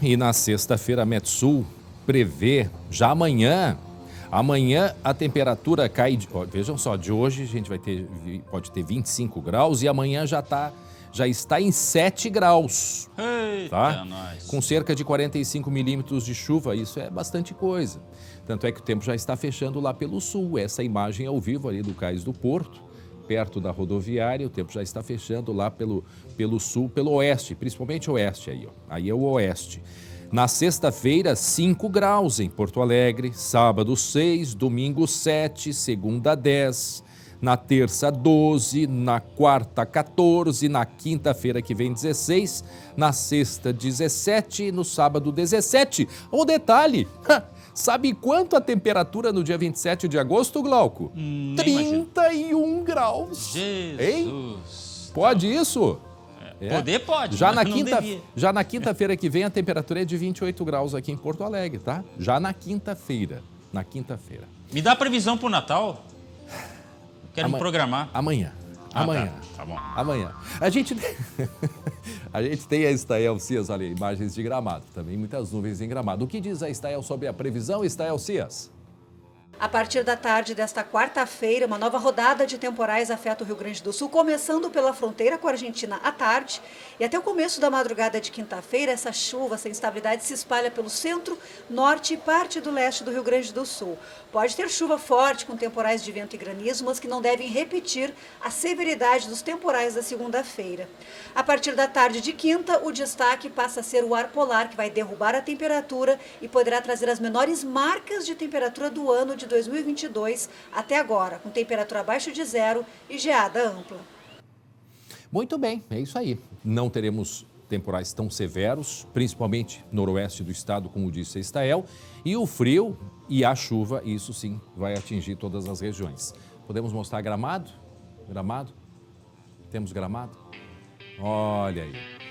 E na sexta-feira a Metsul prevê, já amanhã, Amanhã a temperatura cai, vejam só, de hoje a gente pode ter 25 graus e amanhã já está em 7 graus. Tá? Com cerca de 45 milímetros de chuva, isso é bastante coisa. Tanto é que o tempo já está fechando lá pelo sul. Essa imagem ao vivo ali do Cais do Porto, perto da rodoviária, o tempo já está fechando lá pelo sul, pelo oeste, principalmente oeste aí, ó. Aí é o oeste. Na sexta-feira, 5 graus em Porto Alegre, sábado 6, domingo 7, segunda 10, na terça 12, na quarta 14, na quinta-feira que vem 16, na sexta 17, no sábado 17. Um detalhe, sabe quanto a temperatura no dia 27 de agosto, Glauco? 31 graus. Jesus! Hein? Pode isso? Poder pode, já mas na quinta-feira que vem a temperatura é de 28 graus aqui em Porto Alegre, tá? Já na quinta-feira. Me dá previsão pro Natal? Quero me programar. Amanhã. Tá bom. Amanhã. A gente tem a Estael Cias, olha, imagens de Gramado. Também muitas nuvens em Gramado. O que diz a Estael sobre a previsão, Estael Cias? A partir da tarde desta quarta-feira, uma nova rodada de temporais afeta o Rio Grande do Sul, começando pela fronteira com a Argentina à tarde. E até o começo da madrugada de quinta-feira, essa chuva, essa instabilidade se espalha pelo centro, norte e parte do leste do Rio Grande do Sul. Pode ter chuva forte com temporais de vento e granizo, mas que não devem repetir a severidade dos temporais da segunda-feira. A partir da tarde de quinta, o destaque passa a ser o ar polar, que vai derrubar a temperatura e poderá trazer as menores marcas de temperatura do ano de 2022 até agora, com temperatura abaixo de zero e geada ampla. Muito bem, é isso aí. Não teremos temporais tão severos, principalmente noroeste do estado, como disse a Estael, e o frio e a chuva, isso sim, vai atingir todas as regiões. Podemos mostrar Gramado? Temos Gramado? Olha aí.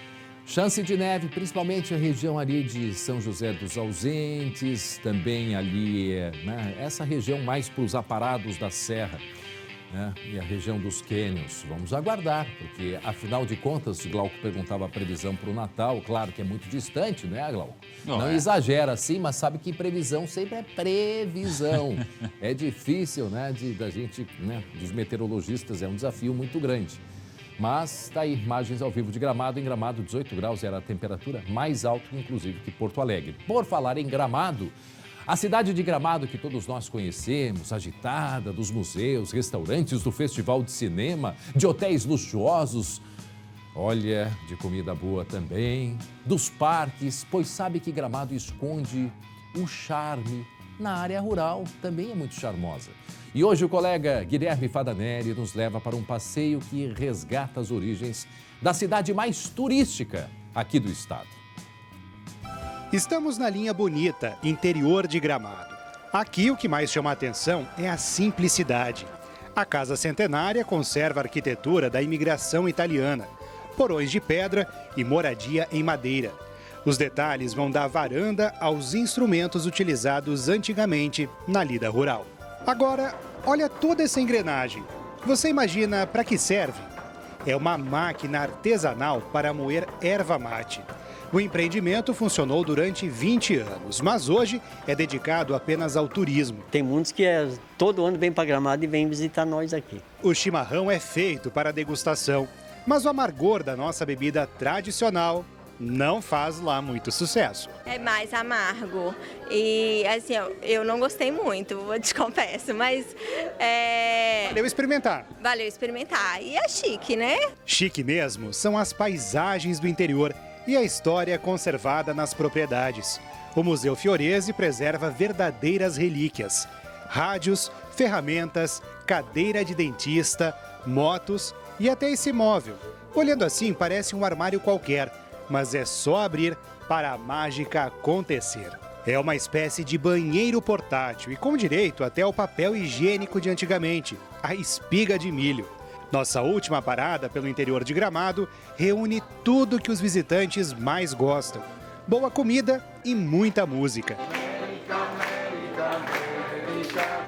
Chance de neve, principalmente a região ali de São José dos Ausentes, também ali, essa região mais para os aparados da Serra, né? E a região dos cânions. Vamos aguardar, porque afinal de contas, Glauco perguntava a previsão para o Natal, claro que é muito distante, né, Glauco? Não exagera assim, mas sabe que previsão sempre é previsão. É difícil, né, da gente, né, dos meteorologistas, é um desafio muito grande. Mas está aí, imagens ao vivo de Gramado. Em Gramado, 18 graus era a temperatura mais alta, inclusive, que Porto Alegre. Por falar em Gramado, a cidade de Gramado que todos nós conhecemos, agitada, dos museus, restaurantes, do festival de cinema, de hotéis luxuosos, olha, de comida boa também, dos parques, pois sabe que Gramado esconde o charme na área rural, também é muito charmosa. E hoje o colega Guilherme Fadanelli nos leva para um passeio que resgata as origens da cidade mais turística aqui do estado. Estamos na linha bonita, interior de Gramado. Aqui o que mais chama a atenção é a simplicidade. A Casa Centenária conserva a arquitetura da imigração italiana, porões de pedra e moradia em madeira. Os detalhes vão da varanda aos instrumentos utilizados antigamente na lida rural. Agora, olha toda essa engrenagem. Você imagina para que serve? É uma máquina artesanal para moer erva mate. O empreendimento funcionou durante 20 anos, mas hoje é dedicado apenas ao turismo. Tem muitos que todo ano vêm para Gramado e vêm visitar nós aqui. O chimarrão é feito para degustação, mas o amargor da nossa bebida tradicional não faz lá muito sucesso. É mais amargo e assim, eu não gostei muito, vou te confesso, mas Valeu experimentar. Valeu experimentar e é chique, né? Chique mesmo são as paisagens do interior e a história conservada nas propriedades. O Museu Fiorese preserva verdadeiras relíquias: rádios, ferramentas, cadeira de dentista, motos e até esse móvel. Olhando assim parece um armário qualquer, mas é só abrir para a mágica acontecer. É uma espécie de banheiro portátil e com direito até ao papel higiênico de antigamente, a espiga de milho. Nossa última parada pelo interior de Gramado reúne tudo que os visitantes mais gostam: boa comida e muita música.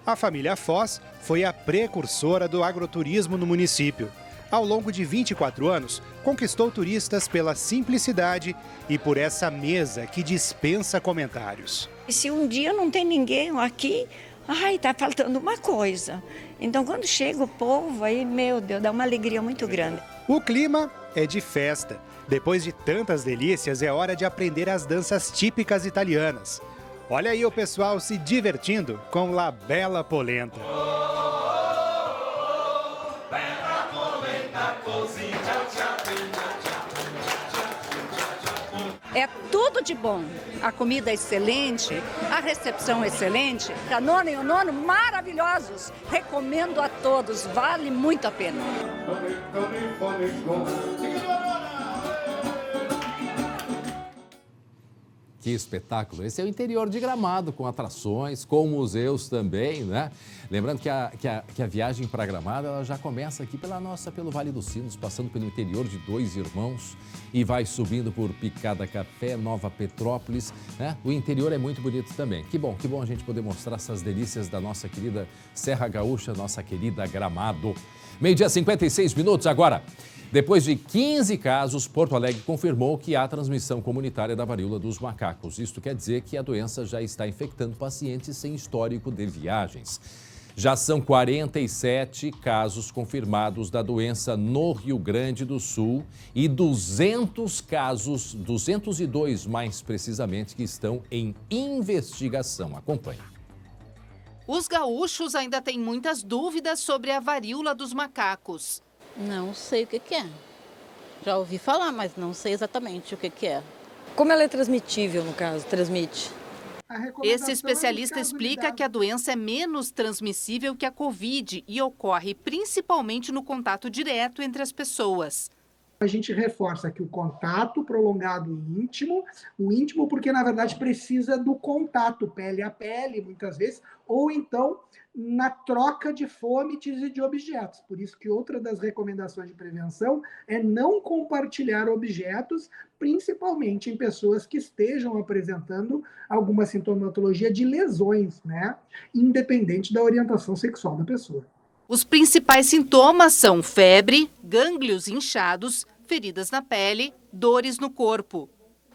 A família Foz foi a precursora do agroturismo no município. Ao longo de 24 anos, conquistou turistas pela simplicidade e por essa mesa que dispensa comentários. Se um dia não tem ninguém aqui, ai, tá faltando uma coisa. Então, quando chega o povo, aí, meu Deus, dá uma alegria muito grande. O clima é de festa. Depois de tantas delícias, é hora de aprender as danças típicas italianas. Olha aí o pessoal se divertindo com La Bella Polenta. É tudo de bom. A comida é excelente, a recepção é excelente. A nona e o nono maravilhosos. Recomendo a todos, vale muito a pena. Que espetáculo! Esse é o interior de Gramado, com atrações, com museus também, né? Lembrando que a viagem para Gramado ela já começa aqui pelo Vale dos Sinos, passando pelo interior de Dois Irmãos e vai subindo por Picada Café, Nova Petrópolis, né? O interior é muito bonito também. Que bom a gente poder mostrar essas delícias da nossa querida Serra Gaúcha, nossa querida Gramado. 12h56 minutos agora. Depois de 15 casos, Porto Alegre confirmou que há transmissão comunitária da varíola dos macacos. Isto quer dizer que a doença já está infectando pacientes sem histórico de viagens. Já são 47 casos confirmados da doença no Rio Grande do Sul e 200 casos, 202 mais precisamente, que estão em investigação. Acompanhe. Os gaúchos ainda têm muitas dúvidas sobre a varíola dos macacos. Não sei o que é. Já ouvi falar, mas não sei exatamente o que é. Como ela é transmitível, no caso? Transmite? Esse especialista explica que a doença é menos transmissível que a Covid e ocorre principalmente no contato direto entre as pessoas. A gente reforça que o contato prolongado e íntimo, o íntimo porque, na verdade, precisa do contato pele a pele, muitas vezes, ou então na troca de fomites e de objetos. Por isso que outra das recomendações de prevenção é não compartilhar objetos, principalmente em pessoas que estejam apresentando alguma sintomatologia de lesões, né? Independente da orientação sexual da pessoa. Os principais sintomas são febre, gânglios inchados, feridas na pele, dores no corpo.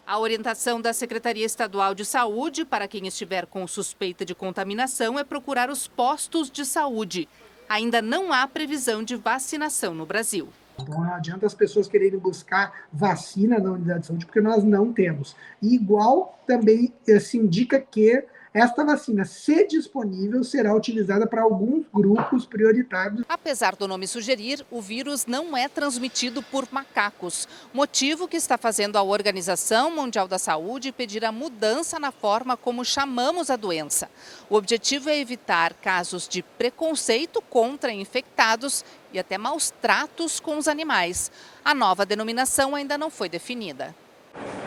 A orientação da Secretaria Estadual de Saúde para quem estiver com suspeita de contaminação é procurar os postos de saúde. Ainda não há previsão de vacinação no Brasil. Então não adianta as pessoas quererem buscar vacina na unidade de saúde, porque nós não temos. E igual também se indica que esta vacina, se disponível, será utilizada para alguns grupos prioritários. Apesar do nome sugerir, o vírus não é transmitido por macacos, motivo que está fazendo a Organização Mundial da Saúde pedir a mudança na forma como chamamos a doença. O objetivo é evitar casos de preconceito contra infectados e até maus tratos com os animais. A nova denominação ainda não foi definida.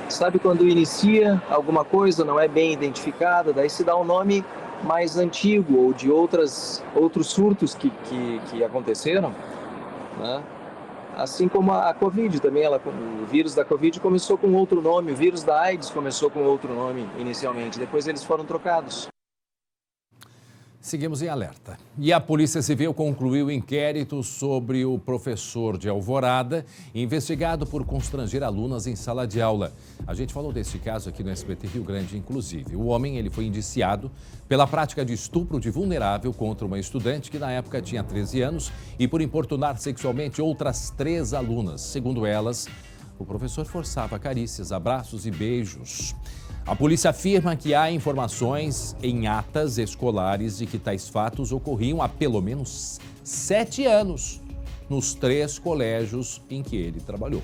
Sabe quando inicia alguma coisa, não é bem identificada, daí se dá um nome mais antigo ou de outros surtos que aconteceram, né? Assim como a Covid também, o vírus da Covid começou com outro nome, o vírus da AIDS começou com outro nome inicialmente, depois eles foram trocados. Seguimos em alerta. E a Polícia Civil concluiu o inquérito sobre o professor de Alvorada, investigado por constranger alunas em sala de aula. A gente falou desse caso aqui no SBT Rio Grande, inclusive. O homem ele foi indiciado pela prática de estupro de vulnerável contra uma estudante que na época tinha 13 anos e por importunar sexualmente outras 3 alunas. Segundo elas, o professor forçava carícias, abraços e beijos. A polícia afirma que há informações em atas escolares de que tais fatos ocorriam há pelo menos 7 anos nos 3 colégios em que ele trabalhou.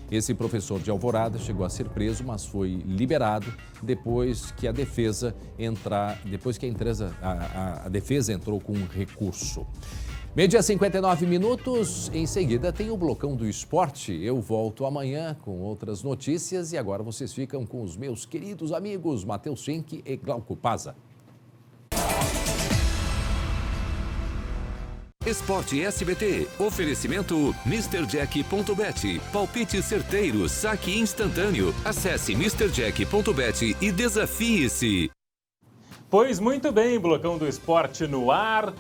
Esse professor de Alvorada chegou a ser preso, mas foi liberado depois que a defesa entrou com um recurso. 12h59 minutos, em seguida tem o Blocão do Esporte. Eu volto amanhã com outras notícias e agora vocês ficam com os meus queridos amigos Matheus Schenck e Glauco Paza. Esporte SBT, oferecimento MrJack.bet, palpite certeiro, saque instantâneo. Acesse MrJack.bet e desafie-se. Pois muito bem, Blocão do Esporte no ar.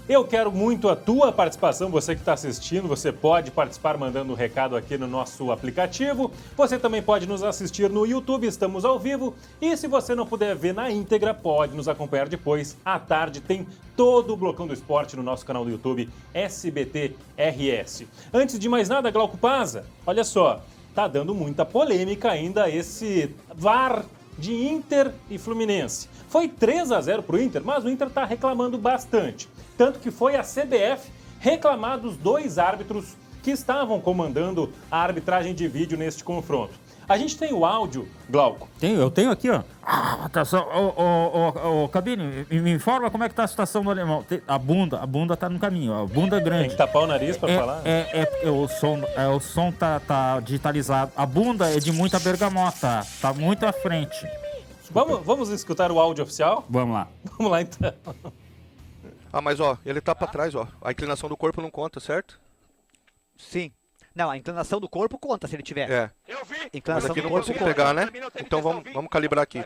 Eu quero muito a tua participação, você que está assistindo, você pode participar mandando um recado aqui no nosso aplicativo. Você também pode nos assistir no YouTube, estamos ao vivo. E se você não puder ver na íntegra, pode nos acompanhar depois. À tarde tem todo o Blocão do Esporte no nosso canal do YouTube, SBT RS. Antes de mais nada, Glauco Paza, olha só, tá dando muita polêmica ainda esse VAR de Inter e Fluminense. Foi 3-0 para o Inter, mas o Inter está reclamando bastante. Tanto que foi a CBF reclamar dos 2 árbitros que estavam comandando a arbitragem de vídeo neste confronto. A gente tem o áudio, Glauco. Eu tenho aqui, ó. Cabine, me informa como é que tá a situação do alemão. A bunda tá no caminho, ó. A bunda grande. Tem que tapar o nariz para falar? O som tá digitalizado. A bunda é de muita bergamota, tá muito à frente. Vamos escutar o áudio oficial? Vamos lá. Vamos lá, então. Mas ó, ele tá pra trás, ó. A inclinação do corpo não conta, certo? Sim. Não, a inclinação do corpo conta se ele tiver. É. Eu vi. Mas aqui não consigo pegar, né? Então vamos calibrar aqui.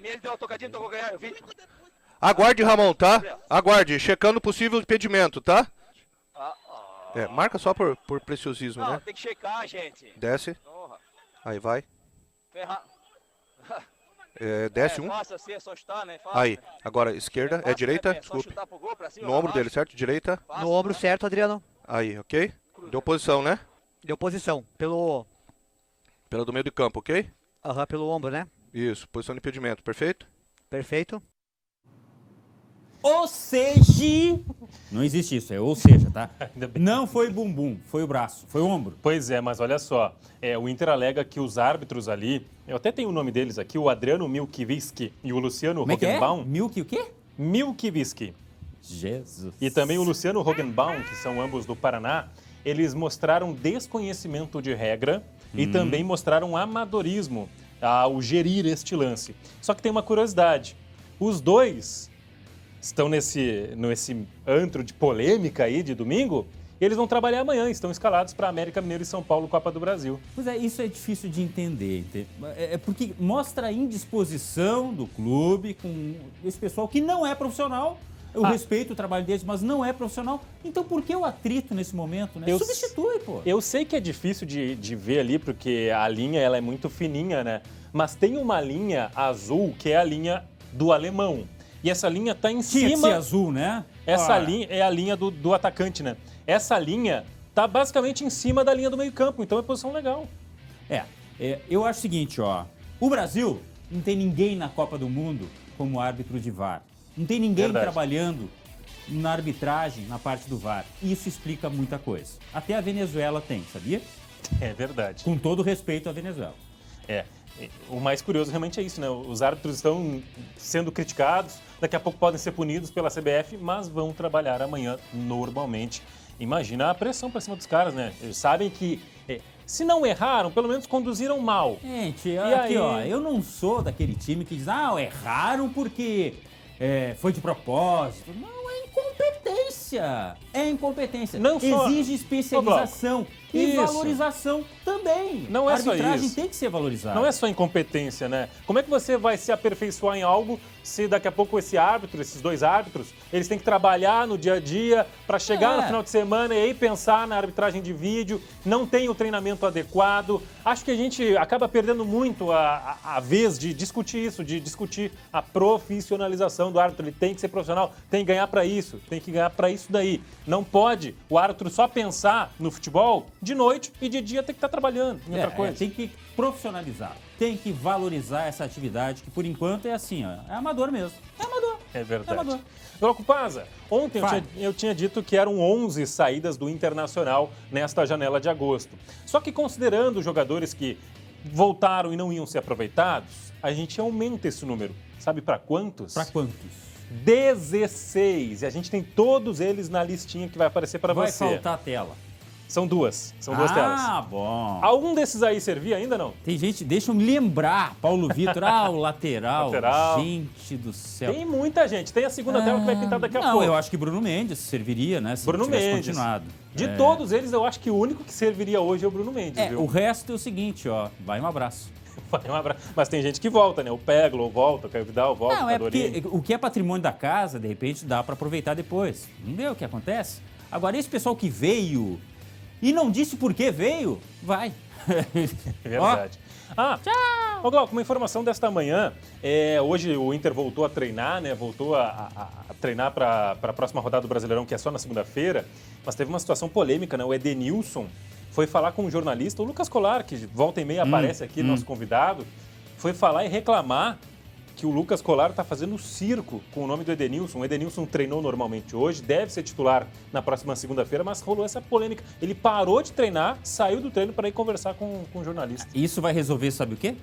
Aguarde, Ramon, tá? Aguarde, checando possível impedimento, tá? Marca só por preciosismo, né? Tem que checar, gente. Desce. Aí, vai. Desce um. Aí, agora esquerda, direita, desculpe. No ombro dele, certo? Direita. No ombro certo, Adriano. Aí, ok? Deu posição, né? Deu posição, pelo do meio do campo, ok? Aham, pelo ombro, né? Isso, posição de impedimento, perfeito? Perfeito. Ou seja... Não existe isso, ou seja, tá? Não foi bumbum, foi o braço, foi o ombro. Pois é, mas olha só, o Inter alega que os árbitros ali, eu até tenho o nome deles aqui, o Adriano Milkiewicz e o Luciano Rogenbaum. Milk o quê? Milkiewicz. Jesus. E também o Luciano Rogenbaum, que são ambos do Paraná, eles mostraram desconhecimento de regra e também mostraram amadorismo ao gerir este lance. Só que tem uma curiosidade, os dois estão nesse antro de polêmica aí de domingo, eles vão trabalhar amanhã, estão escalados para América Mineiro e São Paulo, Copa do Brasil. Pois é, isso é difícil de entender. É porque mostra a indisposição do clube com esse pessoal que não é profissional. Eu respeito o trabalho deles, mas não é profissional. Então por que o atrito nesse momento, né? Substitui, pô. Eu sei que é difícil de ver ali, porque a linha ela é muito fininha, né? Mas tem uma linha azul que é a linha do alemão. E essa linha tá em cima... Tinha que ser azul, né? Essa linha é a linha do atacante, né? Essa linha tá basicamente em cima da linha do meio-campo, então é posição legal. Eu acho o seguinte, ó. O Brasil não tem ninguém na Copa do Mundo como árbitro de VAR. Não tem ninguém trabalhando na arbitragem, na parte do VAR. Isso explica muita coisa. Até a Venezuela tem, sabia? É verdade. Com todo respeito à Venezuela. O mais curioso realmente é isso, né? Os árbitros estão sendo criticados, daqui a pouco podem ser punidos pela CBF, mas vão trabalhar amanhã normalmente. Imagina a pressão pra cima dos caras, né? Eles sabem que, se não erraram, pelo menos conduziram mal. Gente, aqui, ó, eu não sou daquele time que diz, erraram porque foi de propósito. Não, é incompetência. É incompetência. Não só... Exige especialização e valorização também. Não é só isso. A arbitragem tem que ser valorizada. Não é só incompetência, né? Como é que você vai se aperfeiçoar em algo se daqui a pouco esses 2 árbitros, eles têm que trabalhar no dia a dia para chegar no final de semana e aí pensar na arbitragem de vídeo, não tem o treinamento adequado. Acho que a gente acaba perdendo muito a vez de discutir isso, de discutir a profissionalização do árbitro. Ele tem que ser profissional, tem que ganhar para isso, tem que ganhar para isso daí. Não pode o árbitro só pensar no futebol de noite e de dia tem que estar trabalhando em outra coisa. Tem que profissionalizar, tem que valorizar essa atividade que por enquanto é assim, ó, é amador mesmo. É amador. É verdade. É amador. Glauco Paza, ontem eu tinha dito que eram 11 saídas do Internacional nesta janela de agosto. Só que considerando os jogadores que voltaram e não iam ser aproveitados, a gente aumenta esse número. Sabe para quantos? Para quantos? 16. E a gente tem todos eles na listinha que vai aparecer para você. Vai faltar a tela. São duas telas. Ah, bom. Algum desses aí servia ainda, não? Tem gente, deixa eu me lembrar, Paulo Vitor, o lateral. Gente do céu. Tem muita gente, tem a segunda tela que vai pintar daqui a pouco. Não, eu acho que Bruno Mendes serviria, né, se Bruno tivesse Mendes. continuado. De todos eles, eu acho que o único que serviria hoje é o Bruno Mendes, viu? O resto é o seguinte, ó, vai um abraço. Vai um abraço. Mas tem gente que volta, né? O Peglo volta, o Caio Vidal volta, Não, o é Cadorini. porque o que é patrimônio da casa, de repente, dá para aproveitar depois. Não é o que acontece? Agora, esse pessoal que veio e não disse por que veio, vai. É verdade. Ô Glauco, uma informação desta manhã. Hoje o Inter voltou a treinar, né? Voltou a treinar para a próxima rodada do Brasileirão, que é só na segunda-feira. Mas teve uma situação polêmica, né? O Edenilson foi falar com um jornalista, o Lucas Colar, que volta e meia aparece aqui, nosso convidado, foi falar e reclamar que o Lucas Colar está fazendo circo com o nome do Edenilson. O Edenilson treinou normalmente hoje, deve ser titular na próxima segunda-feira, mas rolou essa polêmica. Ele parou de treinar, saiu do treino para ir conversar com o jornalista. Isso vai resolver, sabe o quê?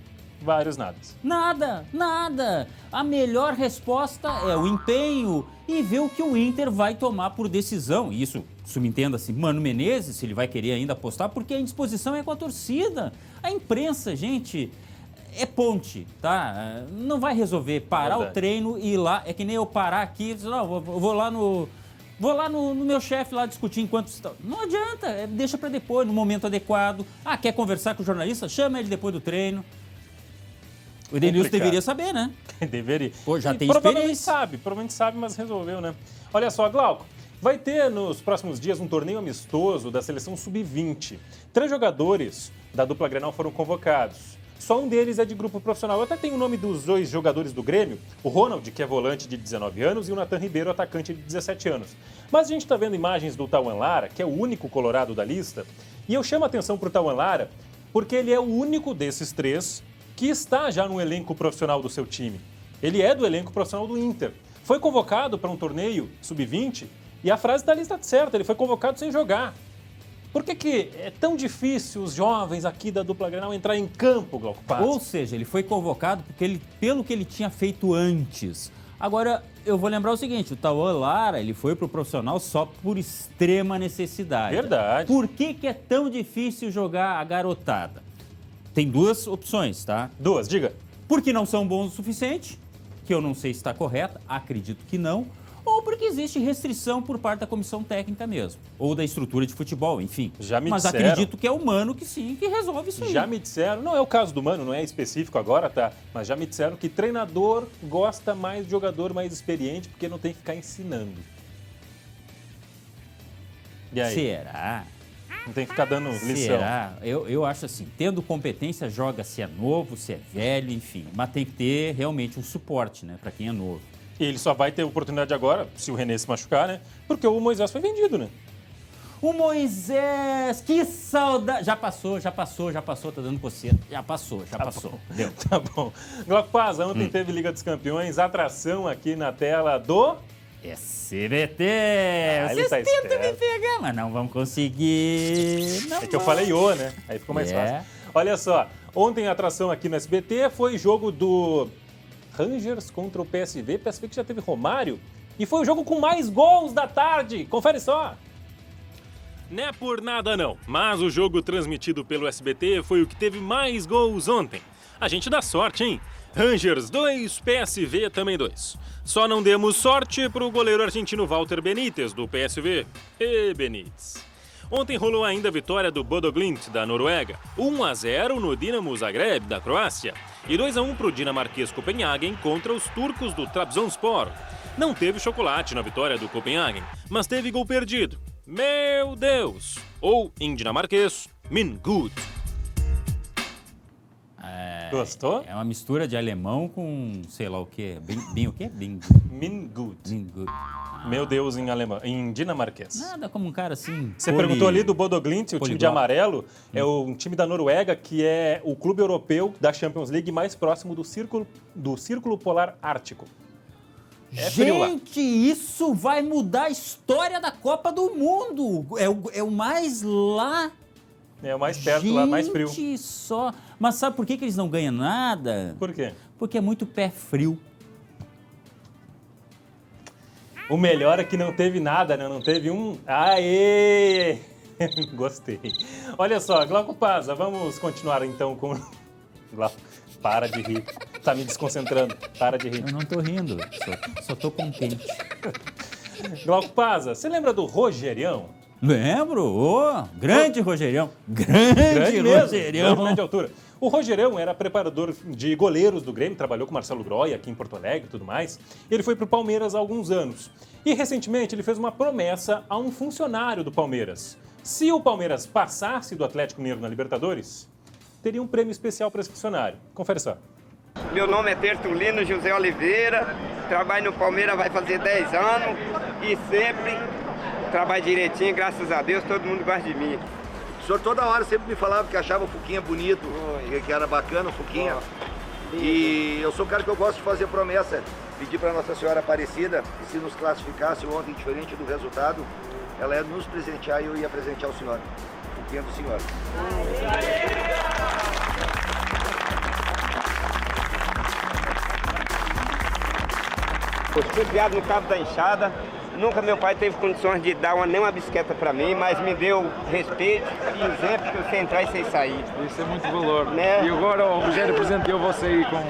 Vários nadas. Nada. A melhor resposta é o empenho e ver o que o Inter vai tomar por decisão. Isso subentenda-se, Mano Menezes, se ele vai querer ainda apostar, porque a indisposição é com a torcida. A imprensa, gente, é ponte, tá? Não vai resolver parar o treino e ir lá. É que nem eu parar aqui, não, vou lá no meu chefe lá discutir enquanto... Não adianta, deixa para depois, no momento adequado. Quer conversar com o jornalista? Chama ele depois do treino. O Edenilson deveria saber, né? Deveria. Pô, já tem provavelmente experiência. Provavelmente sabe, mas resolveu, né? Olha só, Glauco, vai ter nos próximos dias um torneio amistoso da seleção sub-20. 3 jogadores da dupla Grenal foram convocados. Só um deles é de grupo profissional. Eu até tenho o nome dos 2 jogadores do Grêmio, o Ronald, que é volante de 19 anos, e o Nathan Ribeiro, atacante de 17 anos. Mas a gente está vendo imagens do Tauan Lara, que é o único colorado da lista, e eu chamo a atenção para o Tauan Lara porque ele é o único desses 3 que está já no elenco profissional do seu time. Ele é do elenco profissional do Inter. Foi convocado para um torneio sub-20 e a frase da lista certa, ele foi convocado sem jogar. Por que é tão difícil os jovens aqui da dupla Grenal entrar em campo, Glauco Paz? Ou seja, ele foi convocado pelo que ele tinha feito antes. Agora, eu vou lembrar o seguinte, o Tauan Lara, ele foi pro profissional só por extrema necessidade. Verdade. Por que é tão difícil jogar a garotada? Tem 2 opções, tá? 2, diga. Porque não são bons o suficiente, que eu não sei se está correta, acredito que não, ou porque existe restrição por parte da comissão técnica mesmo, ou da estrutura de futebol, enfim. Mas acredito que é o Mano que sim, que resolve isso aí. Já me disseram, não é o caso do Mano, não é específico agora, tá? Mas já me disseram que treinador gosta mais de jogador mais experiente porque não tem que ficar ensinando. E aí? Será? Não tem que ficar dando lição. Será? Eu acho assim, tendo competência, joga se é novo, se é velho, enfim. Mas tem que ter realmente um suporte, né, para quem é novo. E ele só vai ter oportunidade agora, se o René se machucar, né? Porque o Moisés foi vendido, né? O Moisés, que saudade! Já passou, tá dando coceira. Já passou. Deu. Tá bom. Glauco Paz, ontem teve Liga dos Campeões, atração aqui na tela do... SBT! Vocês tentam me pegar, mas não vão conseguir. Não que eu falei né? Aí ficou mais fácil. Olha só, ontem a atração aqui no SBT foi jogo do Rangers contra o PSV. PSV que já teve Romário. E foi o jogo com mais gols da tarde. Confere só. Não é por nada não, mas o jogo transmitido pelo SBT foi o que teve mais gols ontem. A gente dá sorte, hein? Rangers 2, PSV também 2. Só não demos sorte para o goleiro argentino Walter Benítez, do PSV. Benítez. Ontem rolou ainda a vitória do Bodo Glimt, da Noruega, 1-0 no Dinamo Zagreb, da Croácia, e 2-1 para o dinamarquês Copenhagen contra os turcos do Trabzonspor. Não teve chocolate na vitória do Copenhagen, mas teve gol perdido. Meu Deus! Ou, em dinamarquês, min gut. Gostou? É uma mistura de alemão com, sei lá o quê. Bem o quê? Min gut. Meu Deus, em alemão, em dinamarquês. Nada como um cara assim... Você perguntou ali do Bodo Glimt, o time de amarelo, é um time da Noruega, que é o clube europeu da Champions League mais próximo do Círculo Polar Ártico. Gente, isso vai mudar a história da Copa do Mundo. É o mais lá... É o mais perto, lá, mais frio. Gente, só... Mas sabe por que eles não ganham nada? Por quê? Porque é muito pé frio. O melhor é que não teve nada, né? Não teve um... Aê! Gostei. Olha só, Glauco Paz, vamos continuar então com... Glauco, para de rir. Tá me desconcentrando. Para de rir. Eu não tô rindo, só tô contente. Glauco Paz, você lembra do Rogerião? Lembro, grande Rogerão. Grande Rogerão. Grande altura. O Rogerão era preparador de goleiros do Grêmio, trabalhou com o Marcelo Groy aqui em Porto Alegre e tudo mais. Ele foi para o Palmeiras há alguns anos. E recentemente ele fez uma promessa a um funcionário do Palmeiras. Se o Palmeiras passasse do Atlético Mineiro na Libertadores, teria um prêmio especial para esse funcionário. Confere só. Meu nome é Tertulino José Oliveira, trabalho no Palmeiras vai fazer 10 anos e sempre trabalho direitinho, graças a Deus, todo mundo gosta de mim. O senhor toda hora sempre me falava que achava o Fuquinha bonito, que era bacana o Fuquinha. E eu sou um cara que eu gosto de fazer promessa, pedir para Nossa Senhora Aparecida, que se nos classificasse ontem, diferente do resultado, ela ia nos presentear e eu ia presentear o senhor, o Fuquinha do senhor. Eu fui criado no Cabo da Enxada, nunca meu pai teve condições de dar nem uma bicicleta para mim, mas me deu respeito e exemplo para você entrar e você sair. Isso é muito valor. Né? E agora o Rogério presenteou você aí com...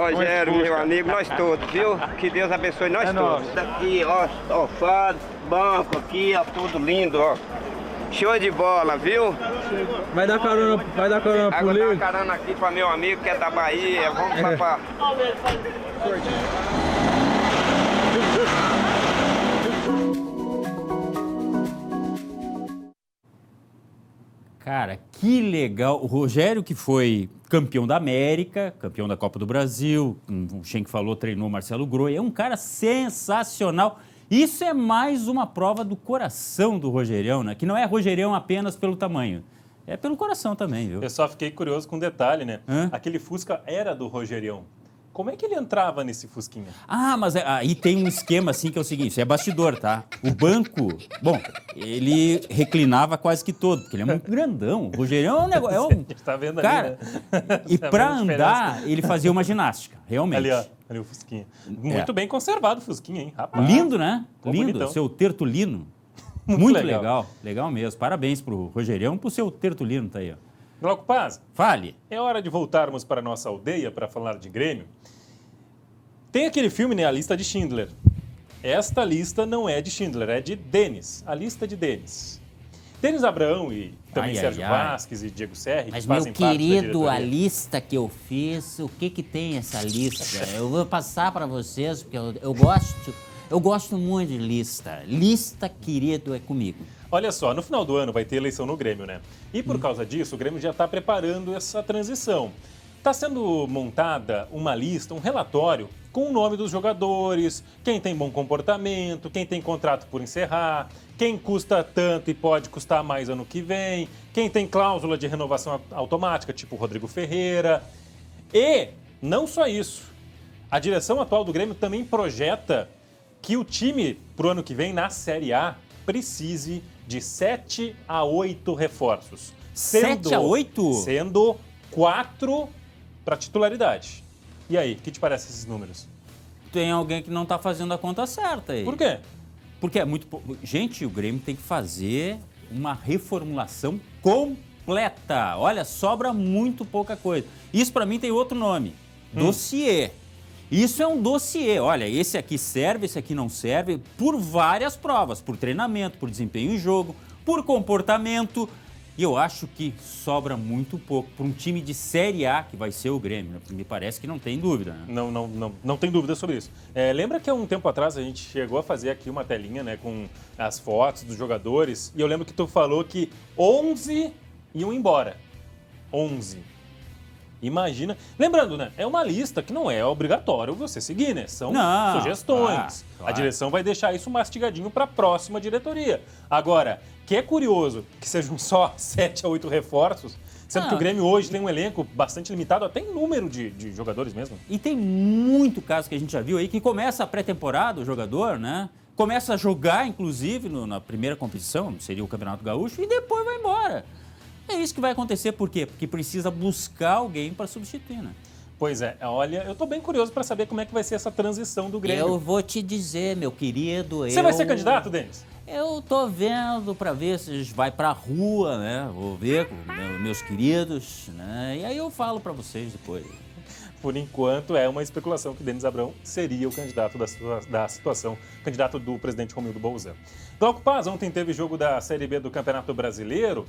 Rogério, meu amigo, nós todos, viu? Que Deus abençoe nós todos. Daqui, ó, fado, banco aqui, ó, tudo lindo, ó. Show de bola, viu? Vai dar carona pro Leo? Vou dar carona aqui para meu amigo que é da Bahia, vamos pra... Cara, que legal. O Rogério, que foi campeão da América, campeão da Copa do Brasil, o Schenck falou, treinou Marcelo Groy, é um cara sensacional. Isso é mais uma prova do coração do Rogerão, né? Que não é Rogerão apenas pelo tamanho, é pelo coração também, viu? Eu só fiquei curioso com um detalhe, né? Aquele Fusca era do Rogerão. Como é que ele entrava nesse Fusquinha? Ah, mas aí tem um esquema assim que é o seguinte, isso é bastidor, tá? O banco, bom, ele reclinava quase que todo, porque ele é muito grandão. O Rogerão é um negócio... A gente tá vendo cara, ali, né? E pra andar, ele fazia uma ginástica, realmente. Ali, ó, ali o Fusquinha. Muito bem conservado o Fusquinha, hein? Rapaz. Lindo, né? Ficou lindo, bonitão. Seu Tertulino. Muito legal. Legal mesmo. Parabéns pro Rogerão, pro seu Tertulino, tá aí, ó. Glauco Paz. Fale. É hora de voltarmos para a nossa aldeia para falar de Grêmio. Tem aquele filme, né? A Lista de Schindler. Esta lista não é de Schindler, é de Denis. A lista de Denis. Denis Abraão e também Sérgio Vasquez e Diego Serri, Mas, que fazem meu querido, parte da a lista que eu fiz, o que tem essa lista? Eu vou passar para vocês, porque eu gosto muito de lista. Lista, querido, é comigo. Olha só, no final do ano vai ter eleição no Grêmio, né? E por causa disso, o Grêmio já está preparando essa transição. Está sendo montada uma lista, um relatório com o nome dos jogadores, quem tem bom comportamento, quem tem contrato por encerrar, quem custa tanto e pode custar mais ano que vem, quem tem cláusula de renovação automática, tipo o Rodrigo Ferreira. E não só isso, a direção atual do Grêmio também projeta que o time para o ano que vem na Série A precise de 7 a 8 reforços. 7 a 8? Sendo 4 para titularidade. E aí, o que te parecem esses números? Tem alguém que não está fazendo a conta certa aí. Por quê? Porque é muito... Gente, o Grêmio tem que fazer uma reformulação completa. Olha, sobra muito pouca coisa. Isso, para mim, tem outro nome. Dossiê. Isso é um dossiê. Olha, esse aqui serve, esse aqui não serve, por várias provas. Por treinamento, por desempenho em jogo, por comportamento. E eu acho que sobra muito pouco para um time de Série A, que vai ser o Grêmio, né? Me parece que não tem dúvida, né? Não tem dúvida sobre isso. Lembra que há um tempo atrás a gente chegou a fazer aqui uma telinha, né, com as fotos dos jogadores, e eu lembro que tu falou que 11 iam embora. 11. Imagina. Lembrando, né? É uma lista que não é obrigatório você seguir, né? São sugestões. Claro. A direção vai deixar isso mastigadinho para a próxima diretoria. Agora, que é curioso que sejam só 7 a 8 reforços, sendo que o Grêmio hoje tem um elenco bastante limitado, até em número de jogadores mesmo. E tem muito caso que a gente já viu aí, que começa a pré-temporada, o jogador, né? Começa a jogar, inclusive, na primeira competição, seria o Campeonato Gaúcho, e depois vai embora. É isso que vai acontecer, por quê? Porque precisa buscar alguém para substituir, né? Pois é, olha, eu tô bem curioso para saber como é que vai ser essa transição do Grêmio. Eu vou te dizer, meu querido... Você vai ser candidato, Denis? Eu tô vendo para ver se a gente vai pra rua, né? Vou ver com meus queridos, né? E aí eu falo para vocês depois. por enquanto, é uma especulação que Denis Abrão seria o candidato da situação, candidato do presidente Romildo Bolzano. Glauco Paz, ontem teve jogo da Série B do Campeonato Brasileiro.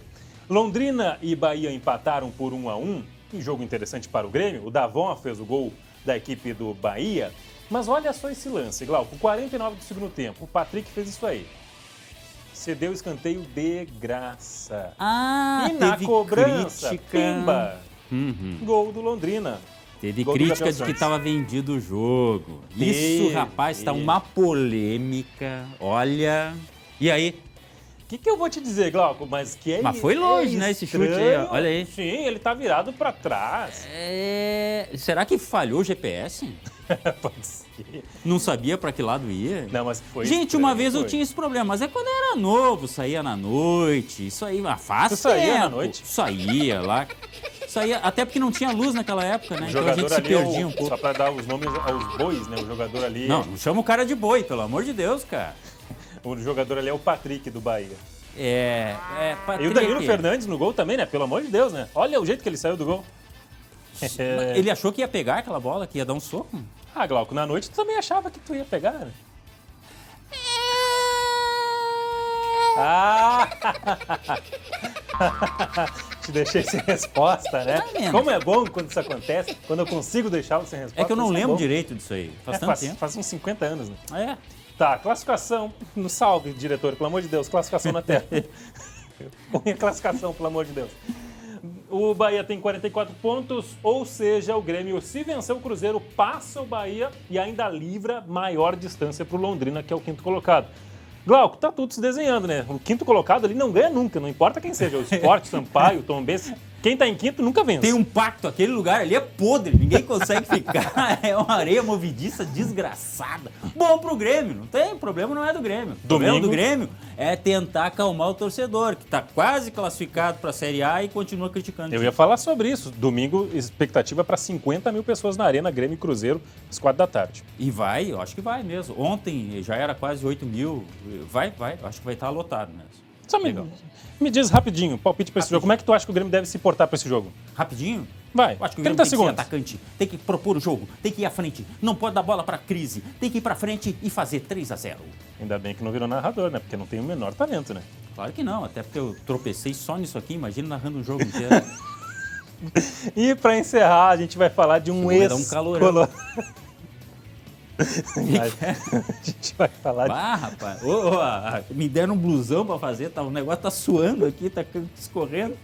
Londrina e Bahia empataram por 1-1. Um jogo interessante para o Grêmio. O Davon fez o gol da equipe do Bahia. Mas olha só esse lance, Glauco. 49 do segundo tempo. O Patrick fez isso aí. Cedeu o escanteio de graça. Ah, e na teve cobrança, crítica. pimba. Gol do Londrina. Teve Gol crítica do de que estava vendido o jogo. Isso, rapaz, está uma polêmica. Olha. E aí? O que eu vou te dizer, Glauco? Mas foi longe, né, esse chute aí, ó. Olha aí. Sim, ele tá virado para trás. Será que falhou o GPS? Pode ser. Não sabia para que lado ia? Não, mas foi. Gente, estranho, uma vez eu tinha esse problema, mas é quando eu era novo, saía na noite. Isso aí, faz Você saía tempo. na noite? Saía lá. Saía, até porque não tinha luz naquela época, né? Então a gente se perdia um pouco. Só para dar os nomes aos bois, né? O jogador ali. Não chama o cara de boi, pelo amor de Deus, cara. O jogador ali é o Patrick do Bahia. Patrick. E o Danilo Fernandes no gol também, né? Pelo amor de Deus, né? Olha o jeito que ele saiu do gol. Ele achou que ia pegar aquela bola, que ia dar um soco? Ah, Glauco, na noite tu também achava que tu ia pegar, né? Te deixei sem resposta, né? Como é bom quando isso acontece, quando eu consigo deixá-lo sem resposta. É que eu não lembro direito disso aí. Faz tanto tempo. Faz uns 50 anos, né? É. Tá, classificação. No salve, diretor, pelo amor de Deus, classificação na tela. Põe a classificação, pelo amor de Deus. O Bahia tem 44 pontos, ou seja, o Grêmio, se vencer o Cruzeiro, passa o Bahia e ainda livra maior distância para o Londrina, que é o quinto colocado. Glauco, tá tudo se desenhando, né? O quinto colocado ali não ganha nunca, não importa quem seja, o Sport, Sampaio, o Tombense. Quem tá em quinto nunca vence. Tem um pacto, aquele lugar ali é podre, ninguém consegue ficar. É uma areia movediça desgraçada. Bom pro Grêmio, não tem problema, não é do Grêmio. O problema do Grêmio é tentar acalmar o torcedor, que tá quase classificado pra Série A e continua criticando. Eu ia falar sobre isso. Domingo, expectativa para 50 mil pessoas na Arena Grêmio e Cruzeiro, às 4 da tarde. E vai, eu acho que vai mesmo. Ontem já era quase 8 mil. Vai, acho que vai estar lotado mesmo. Só me diz rapidinho, palpite para esse jogo. Como é que tu acha que o Grêmio deve se portar para esse jogo? Rapidinho? Vai, eu acho que o 30 Grêmio tem segundos. Que ser atacante, tem que propor o jogo, tem que ir à frente, não pode dar bola para crise, tem que ir para frente e fazer 3-0. Ainda bem que não virou narrador, né? Porque não tem o menor talento, né? Claro que não, até porque eu tropecei só nisso aqui, imagina narrando um jogo inteiro. E para encerrar, a gente vai falar de um ex... Vai dar um calorão. A gente vai falar rapaz, me deram um blusão pra fazer, o negócio tá suando aqui, tá escorrendo.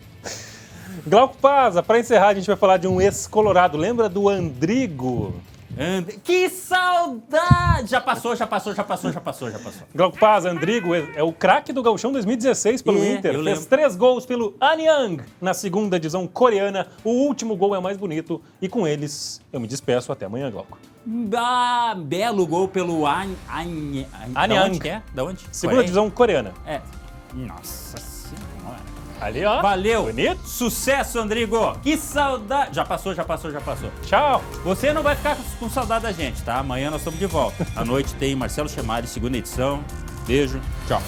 Glauco Paz, pra encerrar a gente vai falar de um ex-colorado, lembra do Andrigo? Que saudade! Já passou. Glauco Paz, Andrigo é o craque do Gauchão 2016 pelo Inter. Fez 3 gols pelo Anyang na segunda divisão coreana. O último gol é o mais bonito e com eles eu me despeço até amanhã, Glauco. Belo gol pelo Anyang. Da onde que é? Da onde? Segunda divisão coreana. Nossa Senhora. Ali, ó. Valeu. Bonito. Sucesso, Andrigo. Que saudade. Já passou. Tchau. Você não vai ficar com saudade da gente, tá? Amanhã nós estamos de volta. À noite tem Marcelo Chemari, segunda edição. Beijo. Tchau.